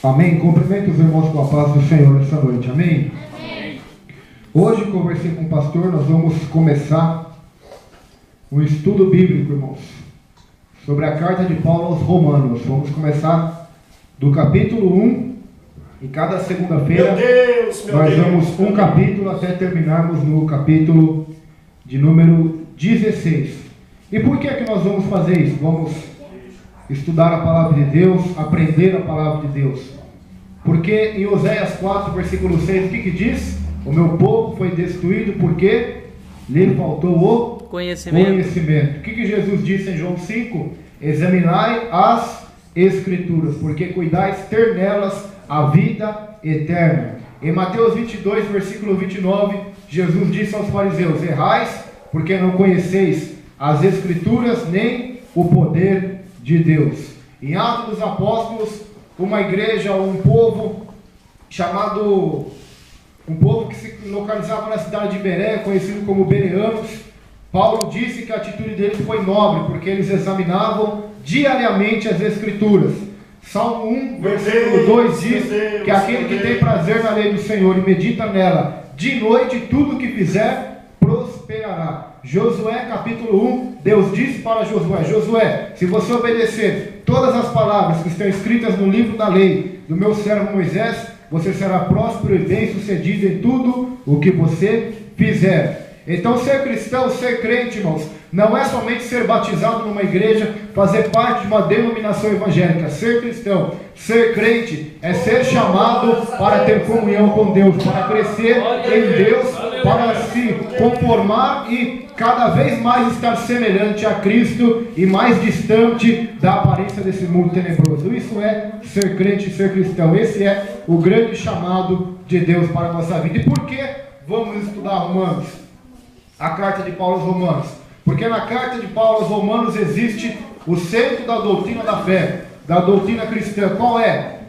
Amém? Cumprimento os irmãos com a paz do Senhor nessa noite. Amém? Amém. Hoje conversei com o pastor, nós vamos começar um estudo bíblico, irmãos, sobre a carta de Paulo aos Romanos. Vamos começar do capítulo 1 e cada segunda-feira nós vamos um capítulo até terminarmos no capítulo de número 16. E por que nós vamos fazer isso? Vamos estudar a palavra de Deus, aprender a palavra de Deus. Porque em Oséias 4, versículo 6, o que diz? O meu povo foi destruído porque lhe faltou o conhecimento. O que Jesus disse em João 5? Examinai as Escrituras, porque cuidais ter nelas a vida eterna. Em Mateus 22, versículo 29, Jesus disse aos fariseus: errais, porque não conheceis as Escrituras nem o poder de Deus. Em Atos dos Apóstolos, uma igreja, um povo que se localizava na cidade de Beré, conhecido como bereanos, Paulo disse que a atitude deles foi nobre, porque eles examinavam diariamente as Escrituras. Salmo 1, versículo 2 diz que aquele que tem prazer na lei do Senhor e medita nela de noite, tudo que fizer prosperará. Josué capítulo 1, Deus disse para Josué: Josué, se você obedecer todas as palavras que estão escritas no livro da lei do meu servo Moisés, você será próspero e bem sucedido em tudo o que você fizer. Então ser cristão, ser crente, irmãos, não é somente ser batizado numa igreja, fazer parte de uma denominação evangélica. Ser cristão, ser crente, é ser chamado para ter comunhão com Deus, para crescer em Deus, para se conformar e cada vez mais estar semelhante a Cristo e mais distante da aparência desse mundo tenebroso. Isso é ser crente e ser cristão. Esse é o grande chamado de Deus para a nossa vida. E por que vamos estudar Romanos? A carta de Paulo aos Romanos. Porque na carta de Paulo aos Romanos existe o centro da doutrina da fé, da doutrina cristã. Qual é?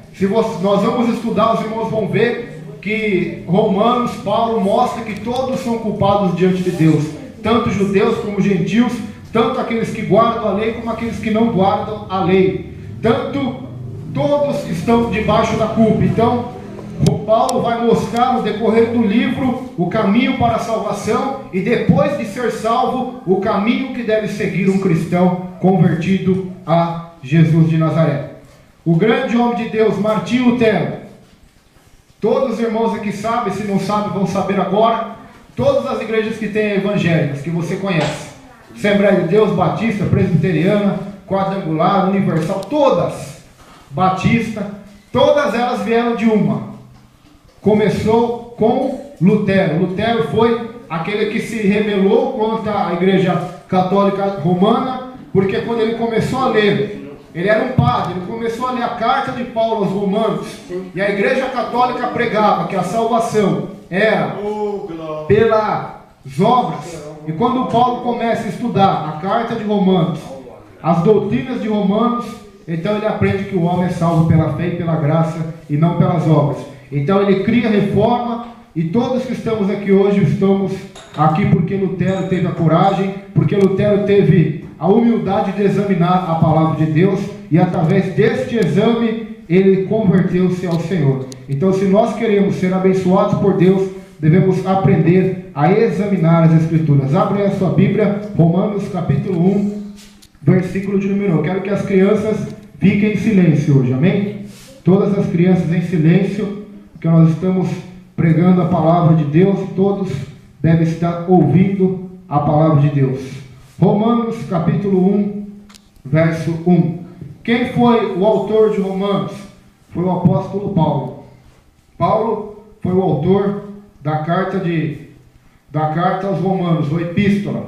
Nós vamos estudar, os irmãos vão ver que Romanos, Paulo mostra que todos são culpados diante de Deus, tanto judeus como gentios, tanto aqueles que guardam a lei como aqueles que não guardam a lei. Tanto todos estão debaixo da culpa. Então Paulo vai mostrar no decorrer do livro o caminho para a salvação e, depois de ser salvo, o caminho que deve seguir um cristão convertido a Jesus de Nazaré. O grande homem de Deus, Martinho Lutero. Todos os irmãos aqui sabem, se não sabem vão saber agora. Todas as igrejas que têm evangélicas, que você conhece, Assembleia de Deus, Batista, Presbiteriana, Quadrangular, Universal, todas, Batista, todas elas vieram de uma. Começou com Lutero. Lutero foi aquele que se rebelou contra a Igreja Católica Romana, porque quando ele começou a ler, ele era um padre, ele começou a ler a carta de Paulo aos Romanos, e a Igreja Católica pregava que a salvação era pelas obras. E quando Paulo começa a estudar a carta de Romanos, as doutrinas de Romanos, então ele aprende que o homem é salvo pela fé e pela graça e não pelas obras. Então ele cria reforma, e todos que estamos aqui hoje estamos aqui porque Lutero teve a coragem, porque Lutero teve a humildade de examinar a palavra de Deus, e através deste exame ele converteu-se ao Senhor. Então, se nós queremos ser abençoados por Deus, devemos aprender a examinar as Escrituras. Abre a sua Bíblia, Romanos capítulo 1, versículo de número 1. Eu quero que as crianças fiquem em silêncio hoje, amém? Todas as crianças em silêncio, porque nós estamos pregando a palavra de Deus, todos devem estar ouvindo a palavra de Deus. Romanos capítulo 1, verso 1. Quem foi o autor de Romanos? Foi o apóstolo Paulo. Paulo foi o autor da carta aos Romanos, o Epístola.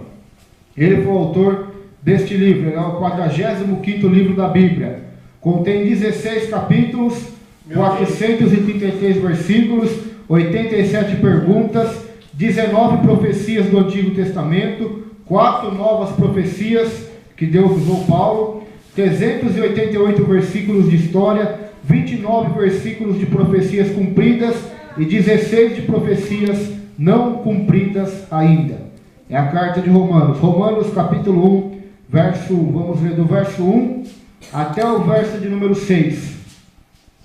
Ele foi o autor deste livro, é o 45º livro da Bíblia. Contém 16 capítulos, 433 versículos, 87 perguntas, 19 profecias do Antigo Testamento, 4 novas profecias que Deus usou Paulo, 388 versículos de história, 29 versículos de profecias cumpridas e 16 de profecias não cumpridas ainda. É a carta de Romanos. Romanos capítulo 1, vamos ler do verso 1 até o verso de número 6.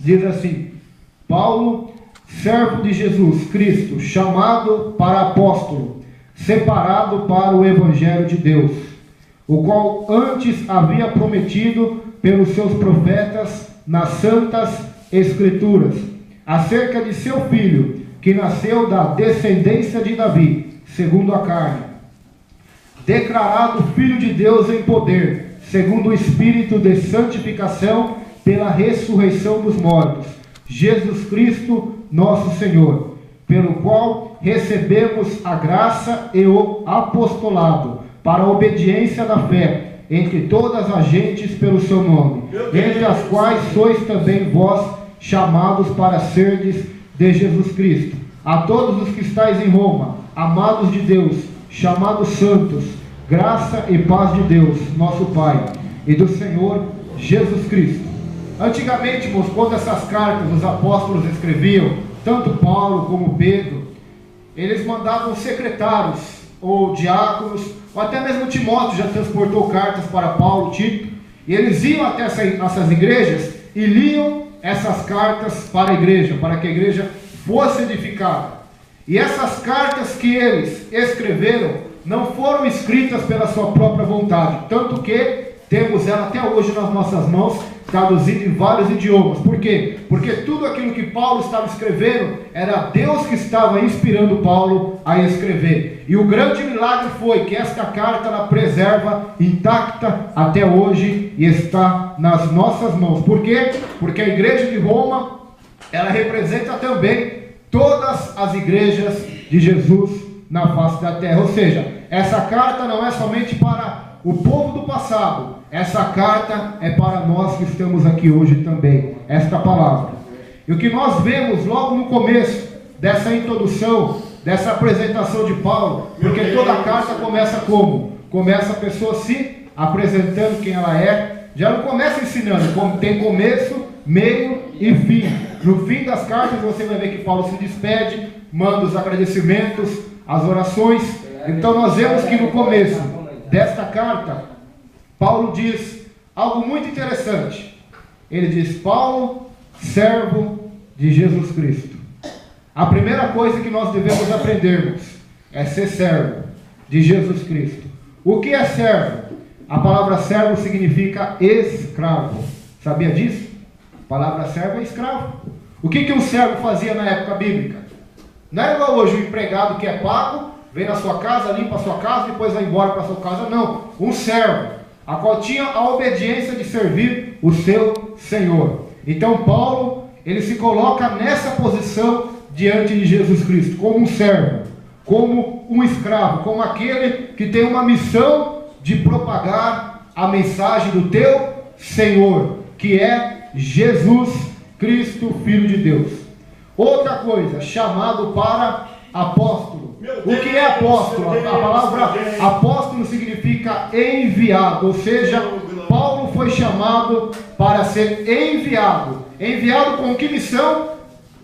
diz assim: Paulo, servo de Jesus Cristo, chamado para apóstolo, separado para o Evangelho de Deus, o qual antes havia prometido pelos seus profetas nas santas Escrituras, acerca de seu filho, que nasceu da descendência de Davi, segundo a carne, declarado Filho de Deus em poder, segundo o Espírito de santificação, pela ressurreição dos mortos, Jesus Cristo, nosso Senhor, pelo qual recebemos a graça e o apostolado, para a obediência da fé, entre todas as gentes pelo seu nome, entre as quais sois também vós chamados para serdes de Jesus Cristo. A todos os que estáis em Roma, amados de Deus, chamados santos, graça e paz de Deus, nosso Pai, e do Senhor Jesus Cristo. Antigamente, irmãos, quando essas cartas os apóstolos escreviam, tanto Paulo como Pedro, eles mandavam secretários ou diáconos, ou até mesmo Timóteo já transportou cartas para Paulo, Tito, e eles iam até essas igrejas e liam essas cartas para a igreja, para que a igreja fosse edificada. E essas cartas que eles escreveram não foram escritas pela sua própria vontade, tanto que temos ela até hoje nas nossas mãos, traduzida em vários idiomas. Por quê? Porque tudo aquilo que Paulo estava escrevendo, era Deus que estava inspirando Paulo a escrever. E o grande milagre foi que esta carta ela preserva intacta até hoje e está nas nossas mãos. Por quê? Porque a igreja de Roma, ela representa também todas as igrejas de Jesus na face da terra. Ou seja, essa carta não é somente para o povo do passado, essa carta é para nós que estamos aqui hoje também, esta palavra. E o que nós vemos logo no começo dessa introdução, dessa apresentação de Paulo, porque toda a carta começa como? Começa a pessoa se apresentando quem ela é, já não começa ensinando, como tem começo, meio e fim. No fim das cartas você vai ver que Paulo se despede, manda os agradecimentos, as orações. Então nós vemos que no começo desta carta, Paulo diz algo muito interessante. Ele diz: Paulo, servo de Jesus Cristo. A primeira coisa que nós devemos aprendermos é ser servo de Jesus Cristo. O que é servo? A palavra servo significa escravo. Sabia disso? A palavra servo é escravo. O que um servo fazia na época bíblica? Não era igual hoje o empregado que é pago, vem na sua casa, limpa a sua casa, depois vai embora para a sua casa. Não, um servo, a qual tinha a obediência de servir o seu Senhor. Então Paulo, ele se coloca nessa posição diante de Jesus Cristo, como um servo, como um escravo, como aquele que tem uma missão de propagar a mensagem do teu Senhor, que é Jesus Cristo, Filho de Deus. Outra coisa, chamado para apóstolo. O que é apóstolo? A palavra apóstolo significa enviado, ou seja, Paulo foi chamado para ser enviado. Enviado com que missão?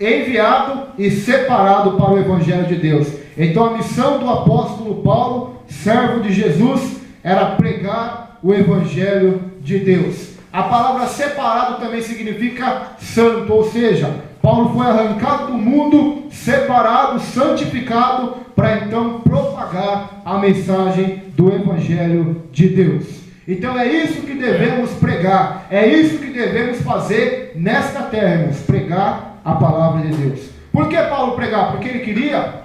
Enviado e separado para o Evangelho de Deus. Então a missão do apóstolo Paulo, servo de Jesus, era pregar o Evangelho de Deus. A palavra separado também significa santo, ou seja, Paulo foi arrancado do mundo, separado, santificado, para então propagar a mensagem do Evangelho de Deus. Então é isso que devemos pregar, é isso que devemos fazer nesta terra, irmãos, pregar a palavra de Deus. Por que Paulo pregar? Porque ele queria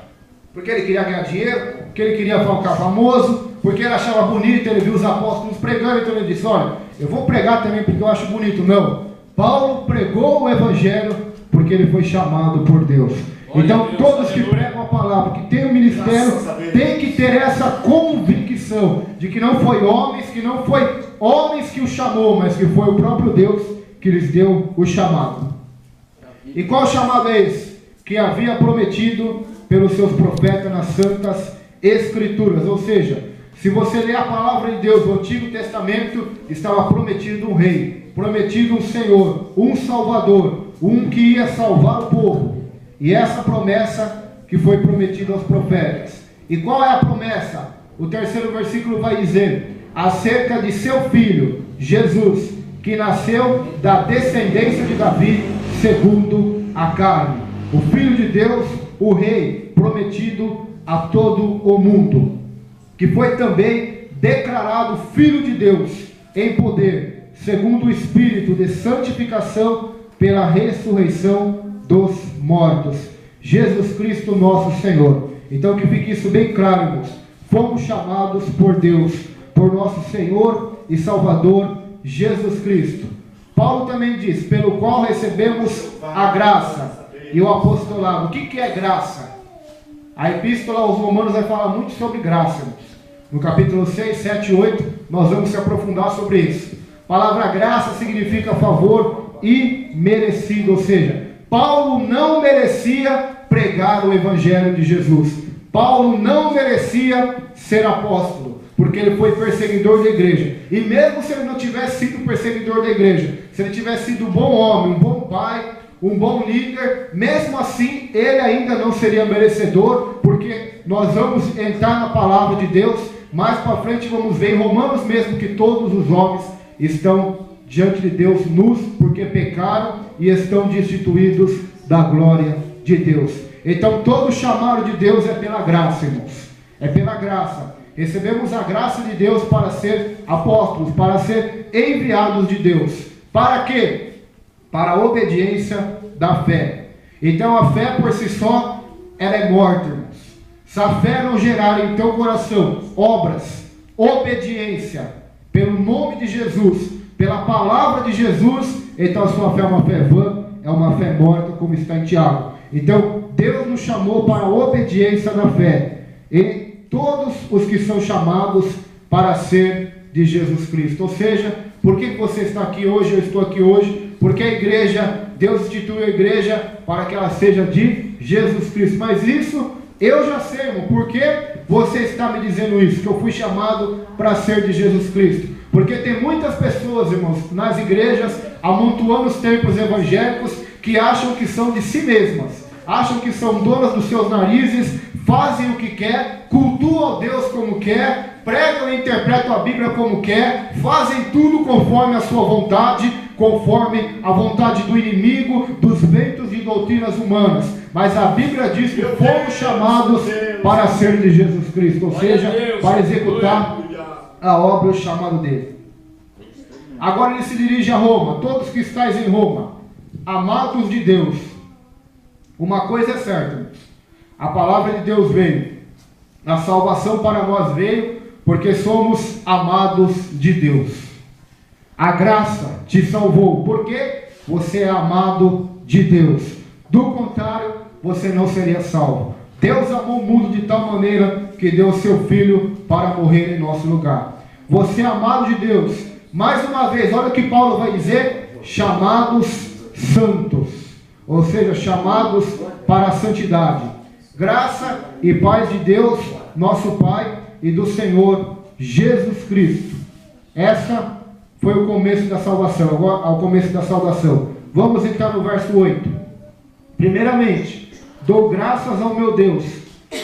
ganhar dinheiro, porque ele queria ficar famoso, porque ele achava bonito, ele viu os apóstolos pregando, então ele disse: olha, eu vou pregar também porque eu acho bonito. Não, Paulo pregou o Evangelho porque ele foi chamado por Deus. Então todos que pregam a palavra, que tem o ministério, tem que ter essa convicção de que não foi homens que o chamou, mas que foi o próprio Deus que lhes deu o chamado. E qual chamado é esse? Que havia prometido pelos seus profetas nas santas Escrituras. Ou seja, se você ler a palavra de Deus, no Antigo Testamento, estava prometido um rei, prometido um Senhor, um Salvador, um que ia salvar o povo. E essa promessa que foi prometida aos profetas. E qual é a promessa? O terceiro versículo vai dizer: acerca de seu filho, Jesus, que nasceu da descendência de Davi, segundo a carne. O Filho de Deus, o Rei prometido a todo o mundo, que foi também declarado Filho de Deus em poder, segundo o Espírito de santificação pela ressurreição dos mortos. Jesus Cristo nosso Senhor. Então que fique isso bem claro, irmãos. Fomos chamados por Deus, por nosso Senhor e Salvador Jesus Cristo. Paulo também diz, pelo qual recebemos a graça e o apostolado. O que é graça? A epístola aos Romanos vai falar muito sobre graça, irmãos. No capítulo 6, 7 e 8, nós vamos se aprofundar sobre isso. A palavra graça significa favor imerecido, ou seja, Paulo não merecia pregar o Evangelho de Jesus. Paulo não merecia ser apóstolo, porque ele foi perseguidor da igreja. E mesmo se ele não tivesse sido perseguidor da igreja, se ele tivesse sido um bom homem, um bom pai, um bom líder, mesmo assim ele ainda não seria merecedor, porque nós vamos entrar na palavra de Deus, mais para frente vamos ver em Romanos mesmo que todos os homens estão diante de Deus nus, porque pecaram e estão destituídos da glória de Deus. Então todo chamado de Deus é pela graça, irmãos, é pela graça. Recebemos a graça de Deus para ser apóstolos, para ser enviados de Deus. Para quê? Para a obediência da fé. Então a fé por si só, ela é morta, irmãos. Se a fé não gerar em teu coração obras, obediência, pelo nome de Jesus, pela palavra de Jesus, então a sua fé é uma fé vã, é uma fé morta, como está em Tiago. Então Deus nos chamou para a obediência da fé. E todos os que são chamados para ser de Jesus Cristo. Ou seja, por que você está aqui hoje, eu estou aqui hoje? Porque a igreja, Deus instituiu a igreja para que ela seja de Jesus Cristo. Mas isso eu já sei, irmão. Por que você está me dizendo isso? Que eu fui chamado para ser de Jesus Cristo. Porque tem muitas pessoas, irmãos, nas igrejas, amontoando os templos evangélicos, que acham que são de si mesmas. Acham que são donas dos seus narizes, fazem o que quer, cultuam a Deus como quer, pregam e interpretam a Bíblia como quer, fazem tudo conforme a sua vontade, conforme a vontade do inimigo, dos ventos e doutrinas humanas. Mas a Bíblia diz que fomos chamados para ser de Jesus Cristo, ou seja, para executar a obra e o chamado dele. Agora ele se dirige a Roma. Todos que estáis em Roma, amados de Deus, uma coisa é certa, a palavra de Deus veio, a salvação para nós veio, porque somos amados de Deus. A graça te salvou, porque você é amado de Deus. Do contrário, você não seria salvo. Deus amou o mundo de tal maneira que deu o seu Filho para morrer em nosso lugar. Você é amado de Deus. Mais uma vez, olha o que Paulo vai dizer: chamados santos, ou seja, chamados para a santidade. Graça e paz de Deus, nosso Pai, e do Senhor Jesus Cristo. Essa foi o começo da salvação. Agora, ao começo da salvação, vamos entrar no verso 8. Primeiramente, dou graças ao meu Deus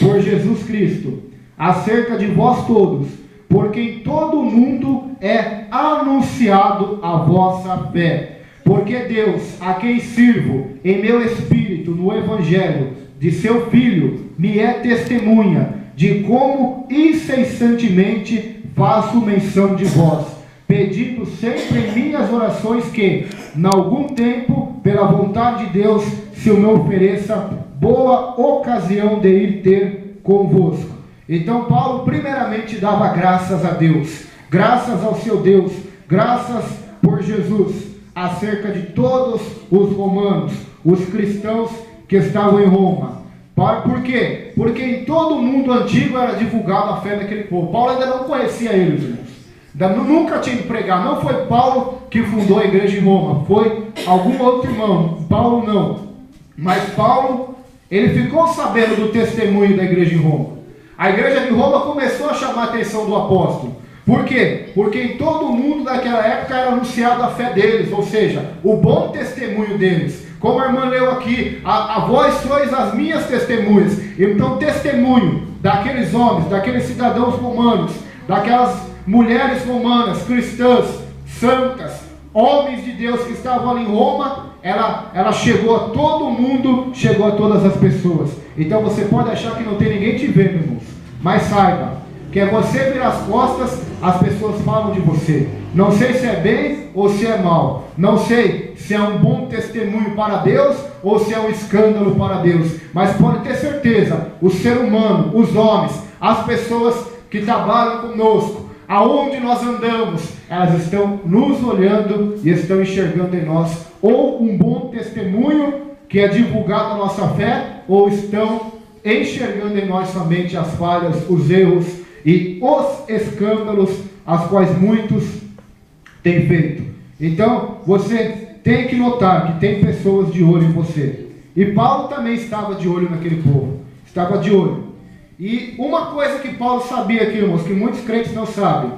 por Jesus Cristo, acerca de vós todos, porque em todo o mundo é anunciado a vossa fé. Porque Deus, a quem sirvo em meu espírito no Evangelho de seu Filho, me é testemunha de como incessantemente faço menção de vós, pedindo sempre em minhas orações que, em algum tempo, pela vontade de Deus, se me ofereça boa ocasião de ir ter convosco. Então Paulo primeiramente dava graças a Deus, graças ao seu Deus, graças por Jesus, acerca de todos os romanos, os cristãos que estavam em Roma. Por quê? Porque em todo o mundo antigo era divulgada a fé daquele povo. Paulo ainda não conhecia eles, irmãos. Nunca tinha ido pregar. Não foi Paulo que fundou a igreja em Roma, foi algum outro irmão. Paulo não. Mas Paulo, ele ficou sabendo do testemunho da igreja em Roma. A igreja de Roma começou a chamar a atenção do apóstolo. Por quê? Porque em todo o mundo daquela época era anunciada a fé deles, ou seja, o bom testemunho deles. Como a irmã leu aqui, a vós sois as minhas testemunhas. Então, testemunho daqueles homens, daqueles cidadãos romanos, daquelas mulheres romanas, cristãs, santas, homens de Deus que estavam ali em Roma, ela chegou a todo mundo, chegou a todas as pessoas. Então você pode achar que não tem ninguém te vendo, irmãos, mas saiba que é você virar as costas, as pessoas falam de você. Não sei se é bem ou se é mal. Não sei se é um bom testemunho para Deus ou se é um escândalo para Deus. Mas pode ter certeza, o ser humano, os homens, as pessoas que trabalham conosco, aonde nós andamos, elas estão nos olhando e estão enxergando em nós ou um bom testemunho que é divulgado a nossa fé, ou estão enxergando em nós somente as falhas, os erros e os escândalos, as quais muitos têm feito. Então, você tem que notar que tem pessoas de olho em você. E Paulo também estava de olho naquele povo. Estava de olho. E uma coisa que Paulo sabia aqui, irmãos, que muitos crentes não sabem.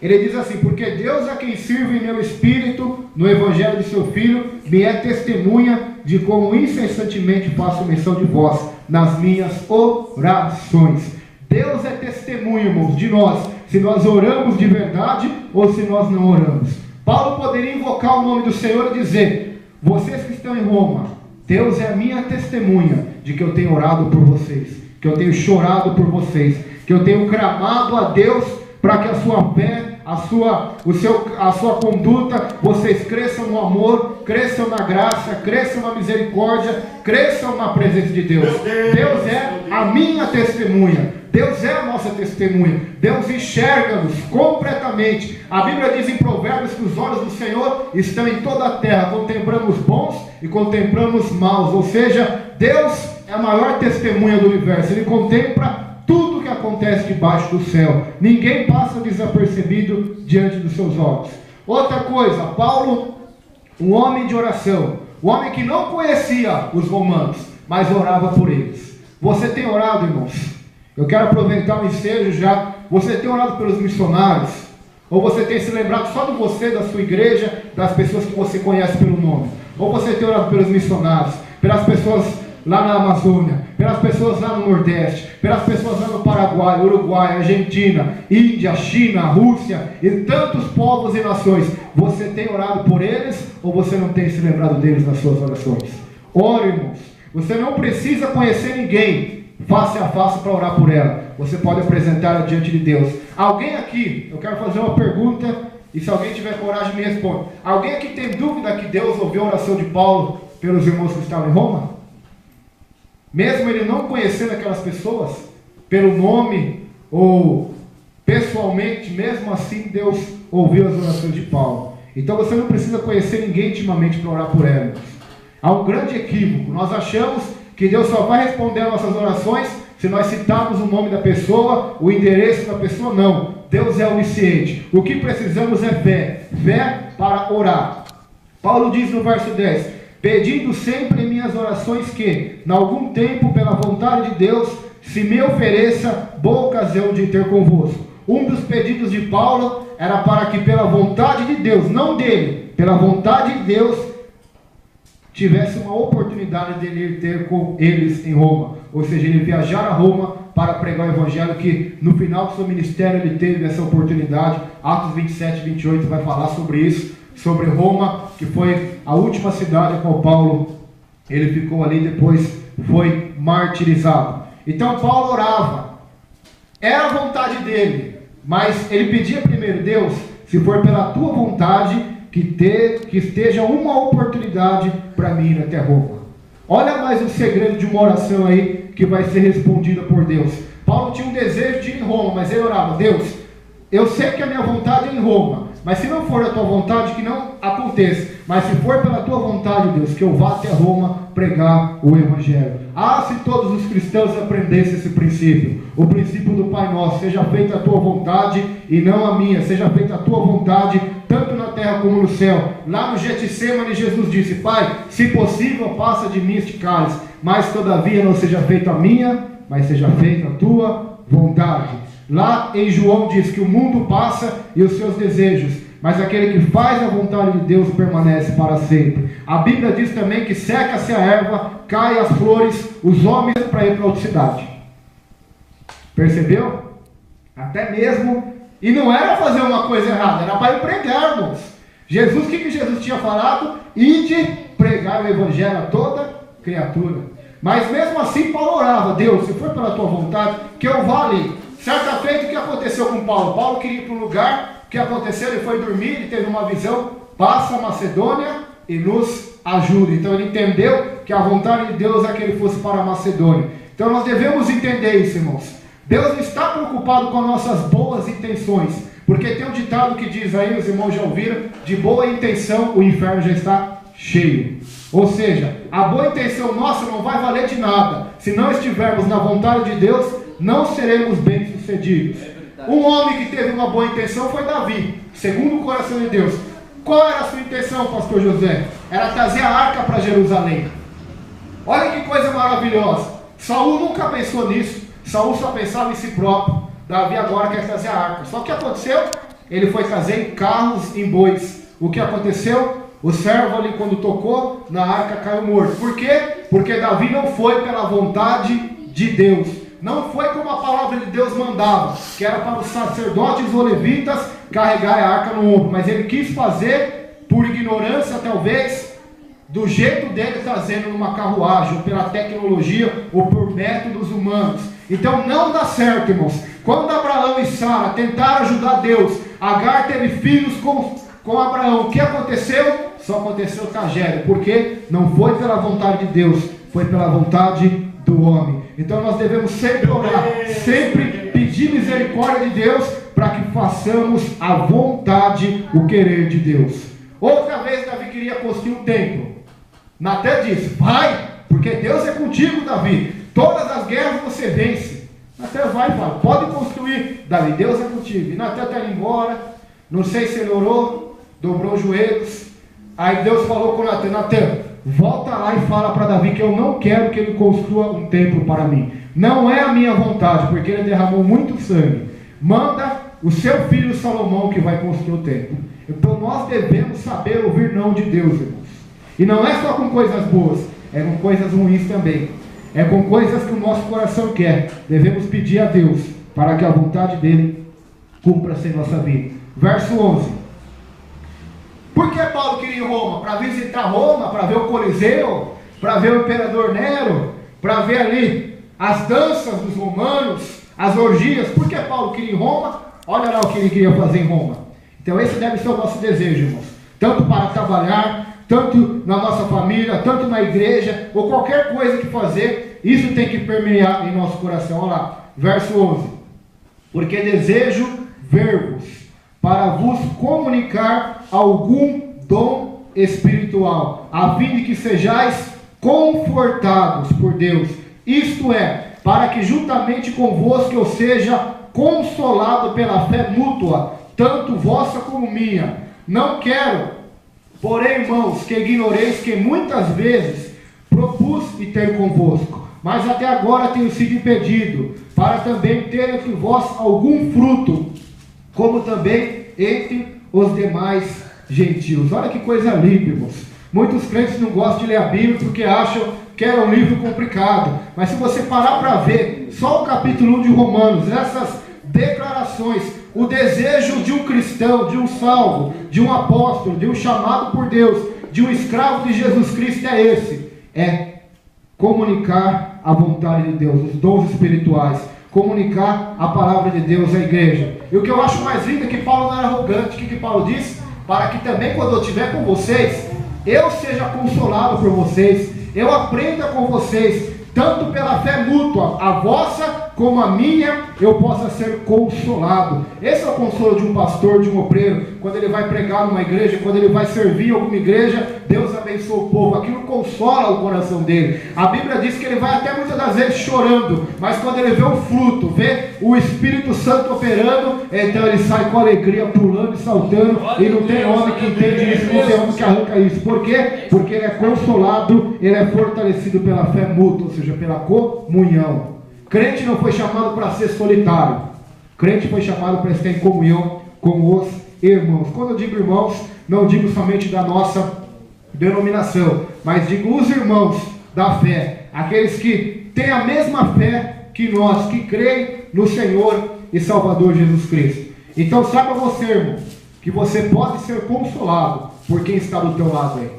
Ele diz assim: porque Deus é quem sirve em meu espírito, no evangelho de seu Filho, me é testemunha de como incessantemente faço menção de vós nas minhas orações. Deus é testemunho, irmãos, de nós, se nós oramos de verdade ou se nós não oramos. Paulo poderia invocar o nome do Senhor e dizer: vocês que estão em Roma, Deus é a minha testemunha de que eu tenho orado por vocês, que eu tenho chorado por vocês, que eu tenho clamado a Deus para que a sua fé, a sua conduta, vocês cresçam no amor, cresçam na graça, cresçam na misericórdia, cresçam na presença de Deus. Deus é a minha testemunha. Deus é a nossa testemunha. Deus enxerga-nos completamente. A Bíblia diz em Provérbios que os olhos do Senhor estão em toda a terra, contemplando os bons e contemplando os maus. Ou seja, Deus é a maior testemunha do universo. Ele contempla tudo que acontece debaixo do céu. Ninguém passa desapercebido diante dos seus olhos. Outra coisa, Paulo, um homem de oração, um homem que não conhecia os romanos, mas orava por eles. Você tem orado, irmãos? Eu quero aproveitar o ensejo já. Você tem orado pelos missionários? Ou você tem se lembrado só de você, da sua igreja, das pessoas que você conhece pelo nome? Ou você tem orado pelos missionários, pelas pessoas lá na Amazônia, pelas pessoas lá no Nordeste, pelas pessoas lá no Paraguai, Uruguai, Argentina, Índia, China, Rússia e tantos povos e nações? Você tem orado por eles ou você não tem se lembrado deles nas suas orações? Ore, irmãos. Você não precisa conhecer ninguém face a face para orar por ela. Você pode apresentá-la diante de Deus. Alguém aqui, eu quero fazer uma pergunta, e se alguém tiver coragem me responde. Alguém aqui tem dúvida que Deus ouviu a oração de Paulo pelos irmãos que estavam em Roma? Mesmo ele não conhecendo aquelas pessoas pelo nome ou pessoalmente, mesmo assim Deus ouviu as orações de Paulo. Então você não precisa conhecer ninguém intimamente para orar por ela. Há um grande equívoco. Nós achamos que Deus só vai responder às nossas orações se nós citarmos o nome da pessoa, o endereço da pessoa. Não. Deus é onisciente. O que precisamos é fé. Fé para orar. Paulo diz no verso 10: pedindo sempre em minhas orações que, em algum tempo, pela vontade de Deus, se me ofereça boa ocasião de ter convosco. Um dos pedidos de Paulo era para que, pela vontade de Deus, não dele, pela vontade de Deus, tivesse uma oportunidade de ele ter com eles em Roma. Ou seja, ele viajar a Roma para pregar o Evangelho, que no final do seu ministério ele teve essa oportunidade. Atos 27 e 28 vai falar sobre isso, sobre Roma, que foi a última cidade a qual Paulo ele ficou ali, depois foi martirizado. Então Paulo orava, era a vontade dele, mas ele pedia primeiro: Deus, se for pela tua vontade, que esteja uma oportunidade para mim ir até Roma. Olha mais um segredo de uma oração aí que vai ser respondida por Deus. Paulo tinha um desejo de ir em Roma, mas ele orava: Deus, eu sei que a minha vontade é em Roma, mas se não for a tua vontade, que não aconteça. Mas se for pela tua vontade, Deus, que eu vá até Roma pregar o Evangelho. Ah, se todos os cristãos aprendessem esse princípio, o princípio do Pai Nosso: seja feita a tua vontade e não a minha, seja feita a tua vontade, tanto na terra como no céu. Lá no Getsemane, Jesus disse: Pai, se possível, passa de mim este cálice, mas todavia não seja feita a minha, mas seja feita a tua vontade. Lá em João diz que o mundo passa e os seus desejos, mas aquele que faz a vontade de Deus permanece para sempre. A Bíblia diz também que seca-se a erva, cai as flores, os homens para ir para outra cidade. Percebeu? Até mesmo, e não era fazer uma coisa errada, era para ir pregar, irmãos. Jesus, o que Jesus tinha falado? Ide pregar o evangelho a toda criatura. Mas mesmo assim Paulo orava: Deus, se for pela tua vontade, que eu vá ali. Certa feita, o que aconteceu com Paulo? Paulo queria ir para um lugar, o que aconteceu? Ele foi dormir, ele teve uma visão: passa a Macedônia e nos ajuda. Então ele entendeu que a vontade de Deus é que ele fosse para a Macedônia. Então nós devemos entender isso, irmãos. Deus não está preocupado com as nossas boas intenções, porque tem um ditado que diz aí, os irmãos já ouviram: de boa intenção o inferno já está cheio. Ou seja, a boa intenção nossa não vai valer de nada. Se não estivermos na vontade de Deus, não seremos bem-sucedidos. Um homem que teve uma boa intenção foi Davi, segundo o coração de Deus. Qual era a sua intenção, pastor José? Era trazer a arca para Jerusalém. Olha que coisa maravilhosa. Saul nunca pensou nisso. Saul só pensava em si próprio. Davi agora quer trazer a arca. Só que o que aconteceu? Ele foi trazer em carros, em bois. O que aconteceu? O servo ali, quando tocou na arca, caiu morto. Por quê? Porque Davi não foi pela vontade de Deus. Não foi como a palavra de Deus mandava, que era para os sacerdotes ou levitas carregar a arca no ombro. Mas ele quis fazer, por ignorância talvez, do jeito dele, trazendo numa carruagem, ou pela tecnologia, ou por métodos humanos. Então não dá certo, irmãos. Quando Abraão e Sara tentaram ajudar Deus, Agar teve filhos com Abraão. O que aconteceu? Só aconteceu tragédia, porque não foi pela vontade de Deus, foi pela vontade do homem. Então nós devemos sempre orar, sempre pedir misericórdia de Deus, para que façamos a vontade, o querer de Deus. Outra vez Davi queria construir um templo. Natan disse: vai, porque Deus é contigo, Davi. Todas as guerras você vence. Natan vai e fala: pode construir, Davi, Deus é contigo. E Natan está indo embora. Não sei se ele orou, dobrou os joelhos. Aí Deus falou com Natan: Natan, volta lá e fala para Davi que eu não quero que ele construa um templo para mim. Não é a minha vontade, porque ele derramou muito sangue. Manda o seu filho Salomão que vai construir o templo. Então nós devemos saber ouvir não de Deus, irmãos. E não é só com coisas boas, é com coisas ruins também. É com coisas que o nosso coração quer. Devemos pedir a Deus para que a vontade dele cumpra-se em nossa vida. Verso 11. Por que Paulo queria ir em Roma? Para visitar Roma, para ver o Coliseu, para ver o imperador Nero, para ver ali as danças dos romanos, as orgias. Por que Paulo queria ir em Roma? Olha lá o que ele queria fazer em Roma. Então esse deve ser o nosso desejo, irmãos. Tanto para trabalhar, tanto na nossa família, tanto na igreja, ou qualquer coisa que fazer, isso tem que permear em nosso coração. Olha lá, verso 11. Porque desejo ver-vos, para vos comunicar algum dom espiritual, a fim de que sejais confortados por Deus. Isto é, para que juntamente convosco eu seja consolado pela fé mútua, tanto vossa como minha. Não quero, porém, irmãos, que ignoreis que muitas vezes propus e ter convosco, mas até agora tenho sido impedido, para também ter entre vós algum fruto, como também entre os demais gentios. Olha que coisa linda, irmãos. Muitos crentes não gostam de ler a Bíblia porque acham que é um livro complicado. Mas se você parar para ver só o capítulo 1 de Romanos, essas declarações, o desejo de um cristão, de um salvo, de um apóstolo, de um chamado por Deus, de um escravo de Jesus Cristo é esse: é comunicar a vontade de Deus, os dons espirituais, comunicar a palavra de Deus à igreja. E o que eu acho mais lindo é que Paulo não era arrogante. O que Paulo diz? Para que também quando eu estiver com vocês, eu seja consolado por vocês, eu aprenda com vocês, tanto pela fé mútua, a vossa como a minha, eu possa ser consolado. Esse é o consolo de um pastor, de um obreiro, quando ele vai pregar numa igreja, quando ele vai servir em alguma igreja. Deus abençoa o povo, aquilo consola o coração dele. A Bíblia diz que ele vai até muitas das vezes chorando, mas quando ele vê o fruto, vê o Espírito Santo operando, então ele sai com alegria, pulando e saltando. E não tem homem que entende isso, não tem homem que arranca isso. Por quê? Porque ele é consolado, ele é fortalecido pela fé mútua, ou seja, pela comunhão. Crente não foi chamado para ser solitário. Crente foi chamado para estar em comunhão com os irmãos. Quando eu digo irmãos, não digo somente da nossa denominação, mas digo os irmãos da fé, aqueles que têm a mesma fé que nós, que creem no Senhor e Salvador Jesus Cristo. Então saiba você, irmão, que você pode ser consolado por quem está do teu lado aí.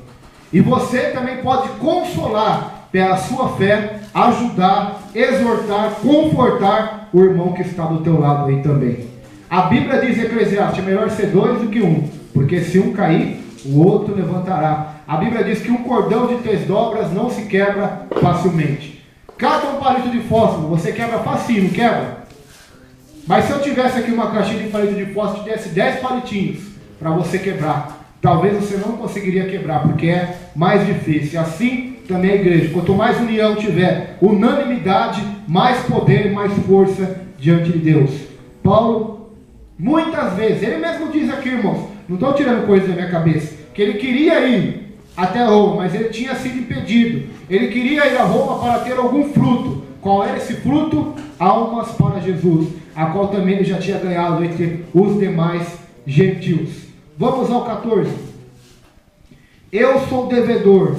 E você também pode consolar pela sua fé, ajudar, exortar, confortar o irmão que está do teu lado aí também. A Bíblia diz em Eclesiastes, é melhor ser dois do que um, porque se um cair, o outro levantará. A Bíblia diz que um cordão de 3 dobras não se quebra facilmente. Cada um palito de fósforo, você quebra facinho, não quebra? Mas se eu tivesse aqui uma caixinha de palito de fósforo, te desse 10 palitinhos para você quebrar, talvez você não conseguiria quebrar, porque é mais difícil. Assim também a igreja. Quanto mais união tiver, unanimidade, mais poder e mais força diante de Deus. Paulo, muitas vezes, ele mesmo diz aqui, irmãos, não estou tirando coisa da minha cabeça, que ele queria ir até Roma, mas ele tinha sido impedido. Ele queria ir a Roma para ter algum fruto. Qual era esse fruto? Almas para Jesus, a qual também ele já tinha ganhado entre os demais gentios. Vamos ao 14. Eu sou devedor,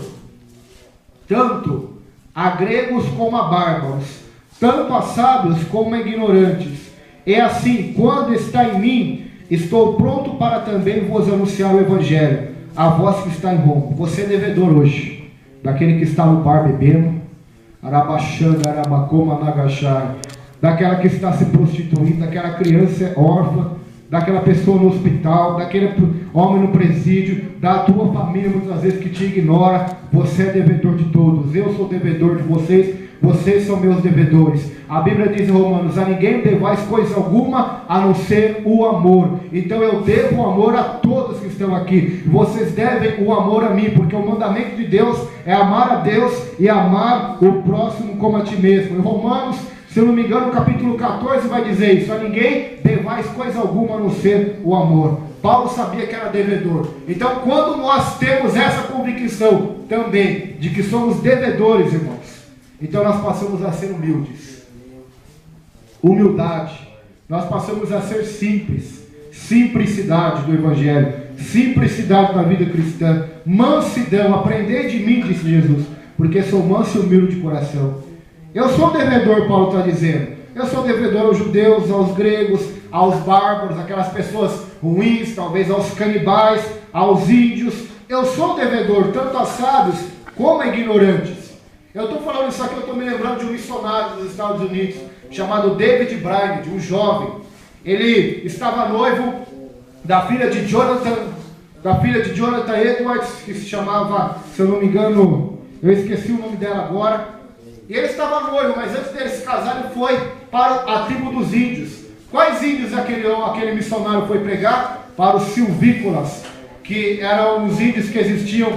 tanto a gregos como a bárbaros, tanto a sábios como a ignorantes. E assim, quando está em mim, estou pronto para também vos anunciar o Evangelho, a vós que está em Roma. Você é devedor hoje, daquele que está no bar bebendo, arabaxanga, arabacoma, nagachai, daquela que está se prostituindo, daquela criança órfã, daquela pessoa no hospital, daquele homem no presídio, da tua família muitas vezes que te ignora. Você é devedor de todos, eu sou devedor de vocês, vocês são meus devedores. A Bíblia diz em Romanos, a ninguém devais coisa alguma, a não ser o amor. Então eu devo o amor a todos que estão aqui, vocês devem o amor a mim, porque o mandamento de Deus é amar a Deus e amar o próximo como a ti mesmo. Em Romanos, se eu não me engano, o capítulo 14 vai dizer isso, a ninguém devais coisa alguma a não ser o amor. Paulo sabia que era devedor. Então, quando nós temos essa convicção também de que somos devedores, irmãos, então nós passamos a ser humildes. Humildade. Nós passamos a ser simples. Simplicidade do Evangelho. Simplicidade da vida cristã. Mansidão. Aprendei de mim, disse Jesus, porque sou manso e humilde de coração. Eu sou devedor, Paulo está dizendo. Eu sou devedor aos judeus, aos gregos, aos bárbaros, aquelas pessoas ruins, talvez aos canibais, aos índios. Eu sou devedor, tanto a sábios como a ignorantes. Eu estou falando isso aqui, eu estou me lembrando de um missionário dos Estados Unidos, chamado David Brainerd, um jovem. Ele estava noivo da filha de Jonathan Edwards, que se chamava, se eu não me engano, eu esqueci o nome dela agora. E ele estava noivo, mas antes dele se casar, ele foi para a tribo dos índios. Quais índios aquele missionário foi pregar? Para os silvícolas, que eram os índios que existiam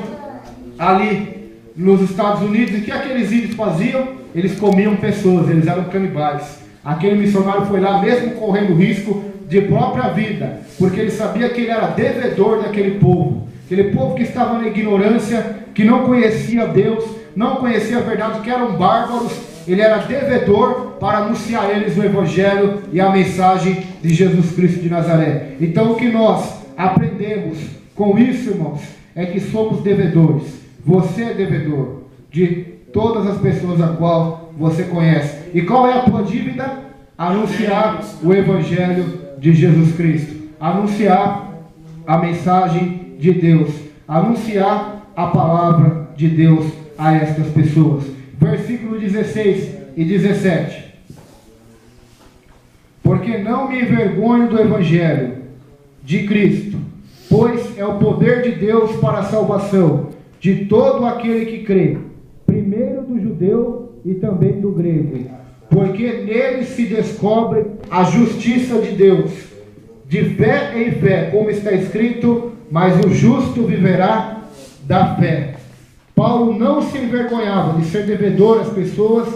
ali nos Estados Unidos. E o que aqueles índios faziam? Eles comiam pessoas, eles eram canibais. Aquele missionário foi lá, mesmo correndo risco de própria vida, porque ele sabia que ele era devedor daquele povo. Aquele povo que estava na ignorância, que não conhecia Deus, não conhecia a verdade, que eram bárbaros. Ele era devedor para anunciar a eles o Evangelho e a mensagem de Jesus Cristo de Nazaré. Então o que nós aprendemos com isso, irmãos, é que somos devedores. Você é devedor de todas as pessoas a qual você conhece. E qual é a tua dívida? Anunciar o Evangelho de Jesus Cristo. Anunciar a mensagem de Deus. Anunciar a palavra de Deus a estas pessoas. Versículo 16 e 17. Porque não me envergonho do Evangelho de Cristo, pois é o poder de Deus para a salvação de todo aquele que crê, primeiro do judeu e também do grego, porque nele se descobre a justiça de Deus, de fé em fé, como está escrito, mas o justo viverá da fé. Paulo não se envergonhava de ser devedor às pessoas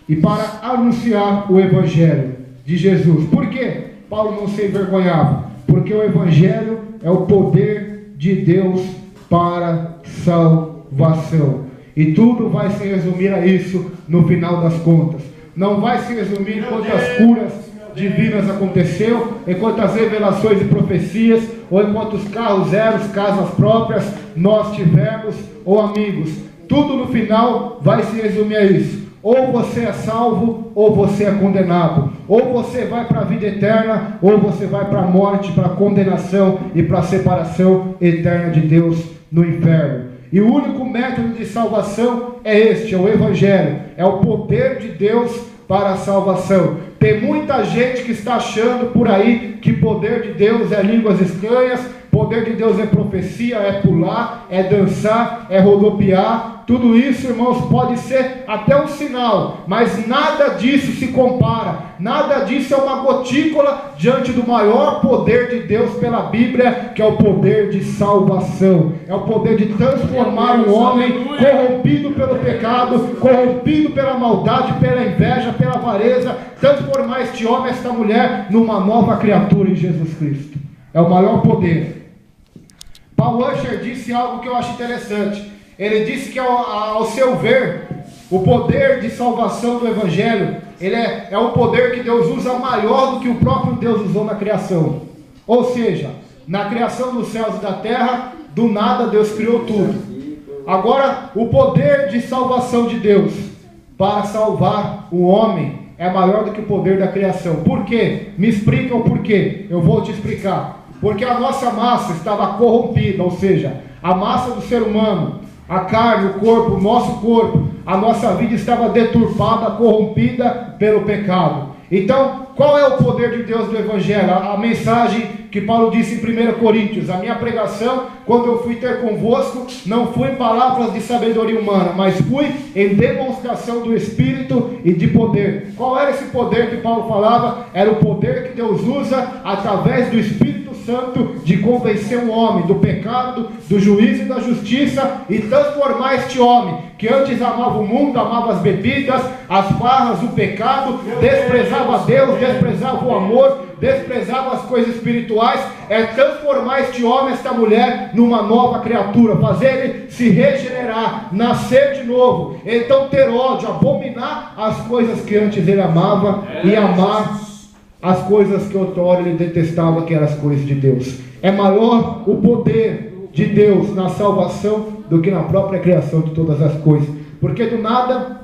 e para anunciar o Evangelho de Jesus. Por que Paulo não se envergonhava? Porque o Evangelho é o poder de Deus para salvação. E tudo vai se resumir a isso no final das contas. Não vai se resumir em quantas curas divinas aconteceu, em quantas revelações e profecias, ou em quantos carros zeros, casas próprias nós tivemos, ou amigos. Tudo no final vai se resumir a isso. Ou você é salvo, ou você é condenado. Ou você vai para a vida eterna, ou você vai para a morte, para a condenação e para a separação eterna de Deus no inferno. E o único método de salvação é este, é o Evangelho, é o poder de Deus para a salvação. Tem muita gente que está achando por aí que poder de Deus é línguas estranhas, poder de Deus é profecia, é pular, é dançar, é rodopiar. Tudo isso, irmãos, pode ser até um sinal, mas nada disso se compara, nada disso é uma gotícula diante do maior poder de Deus pela Bíblia, que é o poder de salvação, é o poder de transformar um homem corrompido pelo pecado, corrompido pela maldade, pela inveja, pela avareza, transformar este homem, esta mulher, numa nova criatura em Jesus Cristo. É o maior poder. Paul Washer disse algo que eu acho interessante. Ele disse que ao seu ver, o poder de salvação do Evangelho, ele é um poder que Deus usa maior do que o próprio Deus usou na criação. Ou seja, na criação dos céus e da terra, do nada Deus criou tudo. Agora, o poder de salvação de Deus para salvar o homem é maior do que o poder da criação. Por quê? Me explica o porquê. Eu vou te explicar. Porque a nossa massa estava corrompida, ou seja, a massa do ser humano, a carne, o corpo, o nosso corpo, a nossa vida estava deturpada, corrompida pelo pecado. Então, qual é o poder de Deus do Evangelho? A mensagem que Paulo disse em 1 Coríntios, a minha pregação, quando eu fui ter convosco, não foi em palavras de sabedoria humana, mas fui em demonstração do Espírito e de poder. Qual era esse poder que Paulo falava? Era o poder que Deus usa através do Espírito Santo de convencer um homem do pecado, do juízo e da justiça e transformar este homem que antes amava o mundo, amava as bebidas, as farras, o pecado, desprezava Deus, desprezava o amor, desprezava as coisas espirituais, é transformar este homem, esta mulher, numa nova criatura, fazer ele se regenerar, nascer de novo, então ter ódio, abominar as coisas que antes ele amava e amar as coisas que outrora ele detestava, que eram as coisas de Deus. É maior o poder de Deus na salvação do que na própria criação de todas as coisas, porque do nada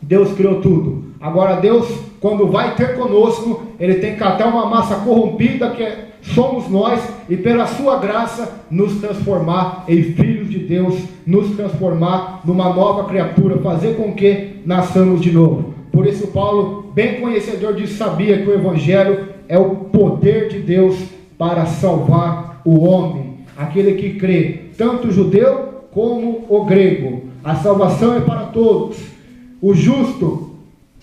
Deus criou tudo. Agora Deus, quando vai ter conosco, Ele tem que catar uma massa corrompida que somos nós, e pela sua graça nos transformar em filhos de Deus, nos transformar numa nova criatura, fazer com que nasçamos de novo. Por isso Paulo, bem conhecedor disso, sabia que o Evangelho é o poder de Deus para salvar o homem, aquele que crê, tanto o judeu como o grego. A salvação é para todos. O justo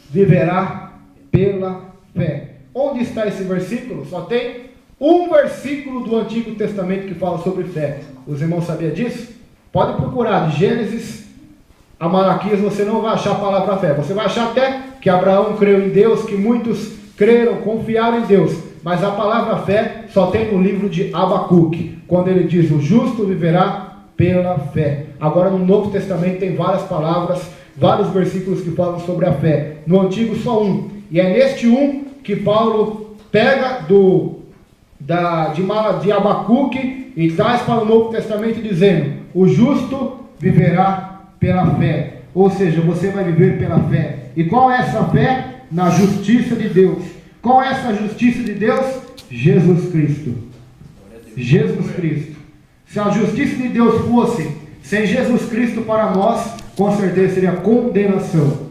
viverá pela fé. Onde está esse versículo? Só tem um versículo do Antigo Testamento que fala sobre fé. Os irmãos sabiam disso? Pode procurar, de Gênesis a Malaquias, você não vai achar a palavra fé. Você vai achar até que Abraão creu em Deus, que muitos creram, confiaram em Deus. Mas a palavra fé só tem no livro de Abacuque, quando ele diz: o justo viverá pela fé. Agora no Novo Testamento tem várias palavras, vários versículos que falam sobre a fé. No Antigo só um. E é neste um que Paulo pega de Abacuque e traz para o Novo Testamento dizendo: o justo viverá pela fé. Ou seja, você vai viver pela fé. E qual é essa fé? Na justiça de Deus. Qual é essa justiça de Deus? Jesus Cristo. Jesus Cristo. Se a justiça de Deus fosse sem Jesus Cristo para nós, com certeza seria condenação.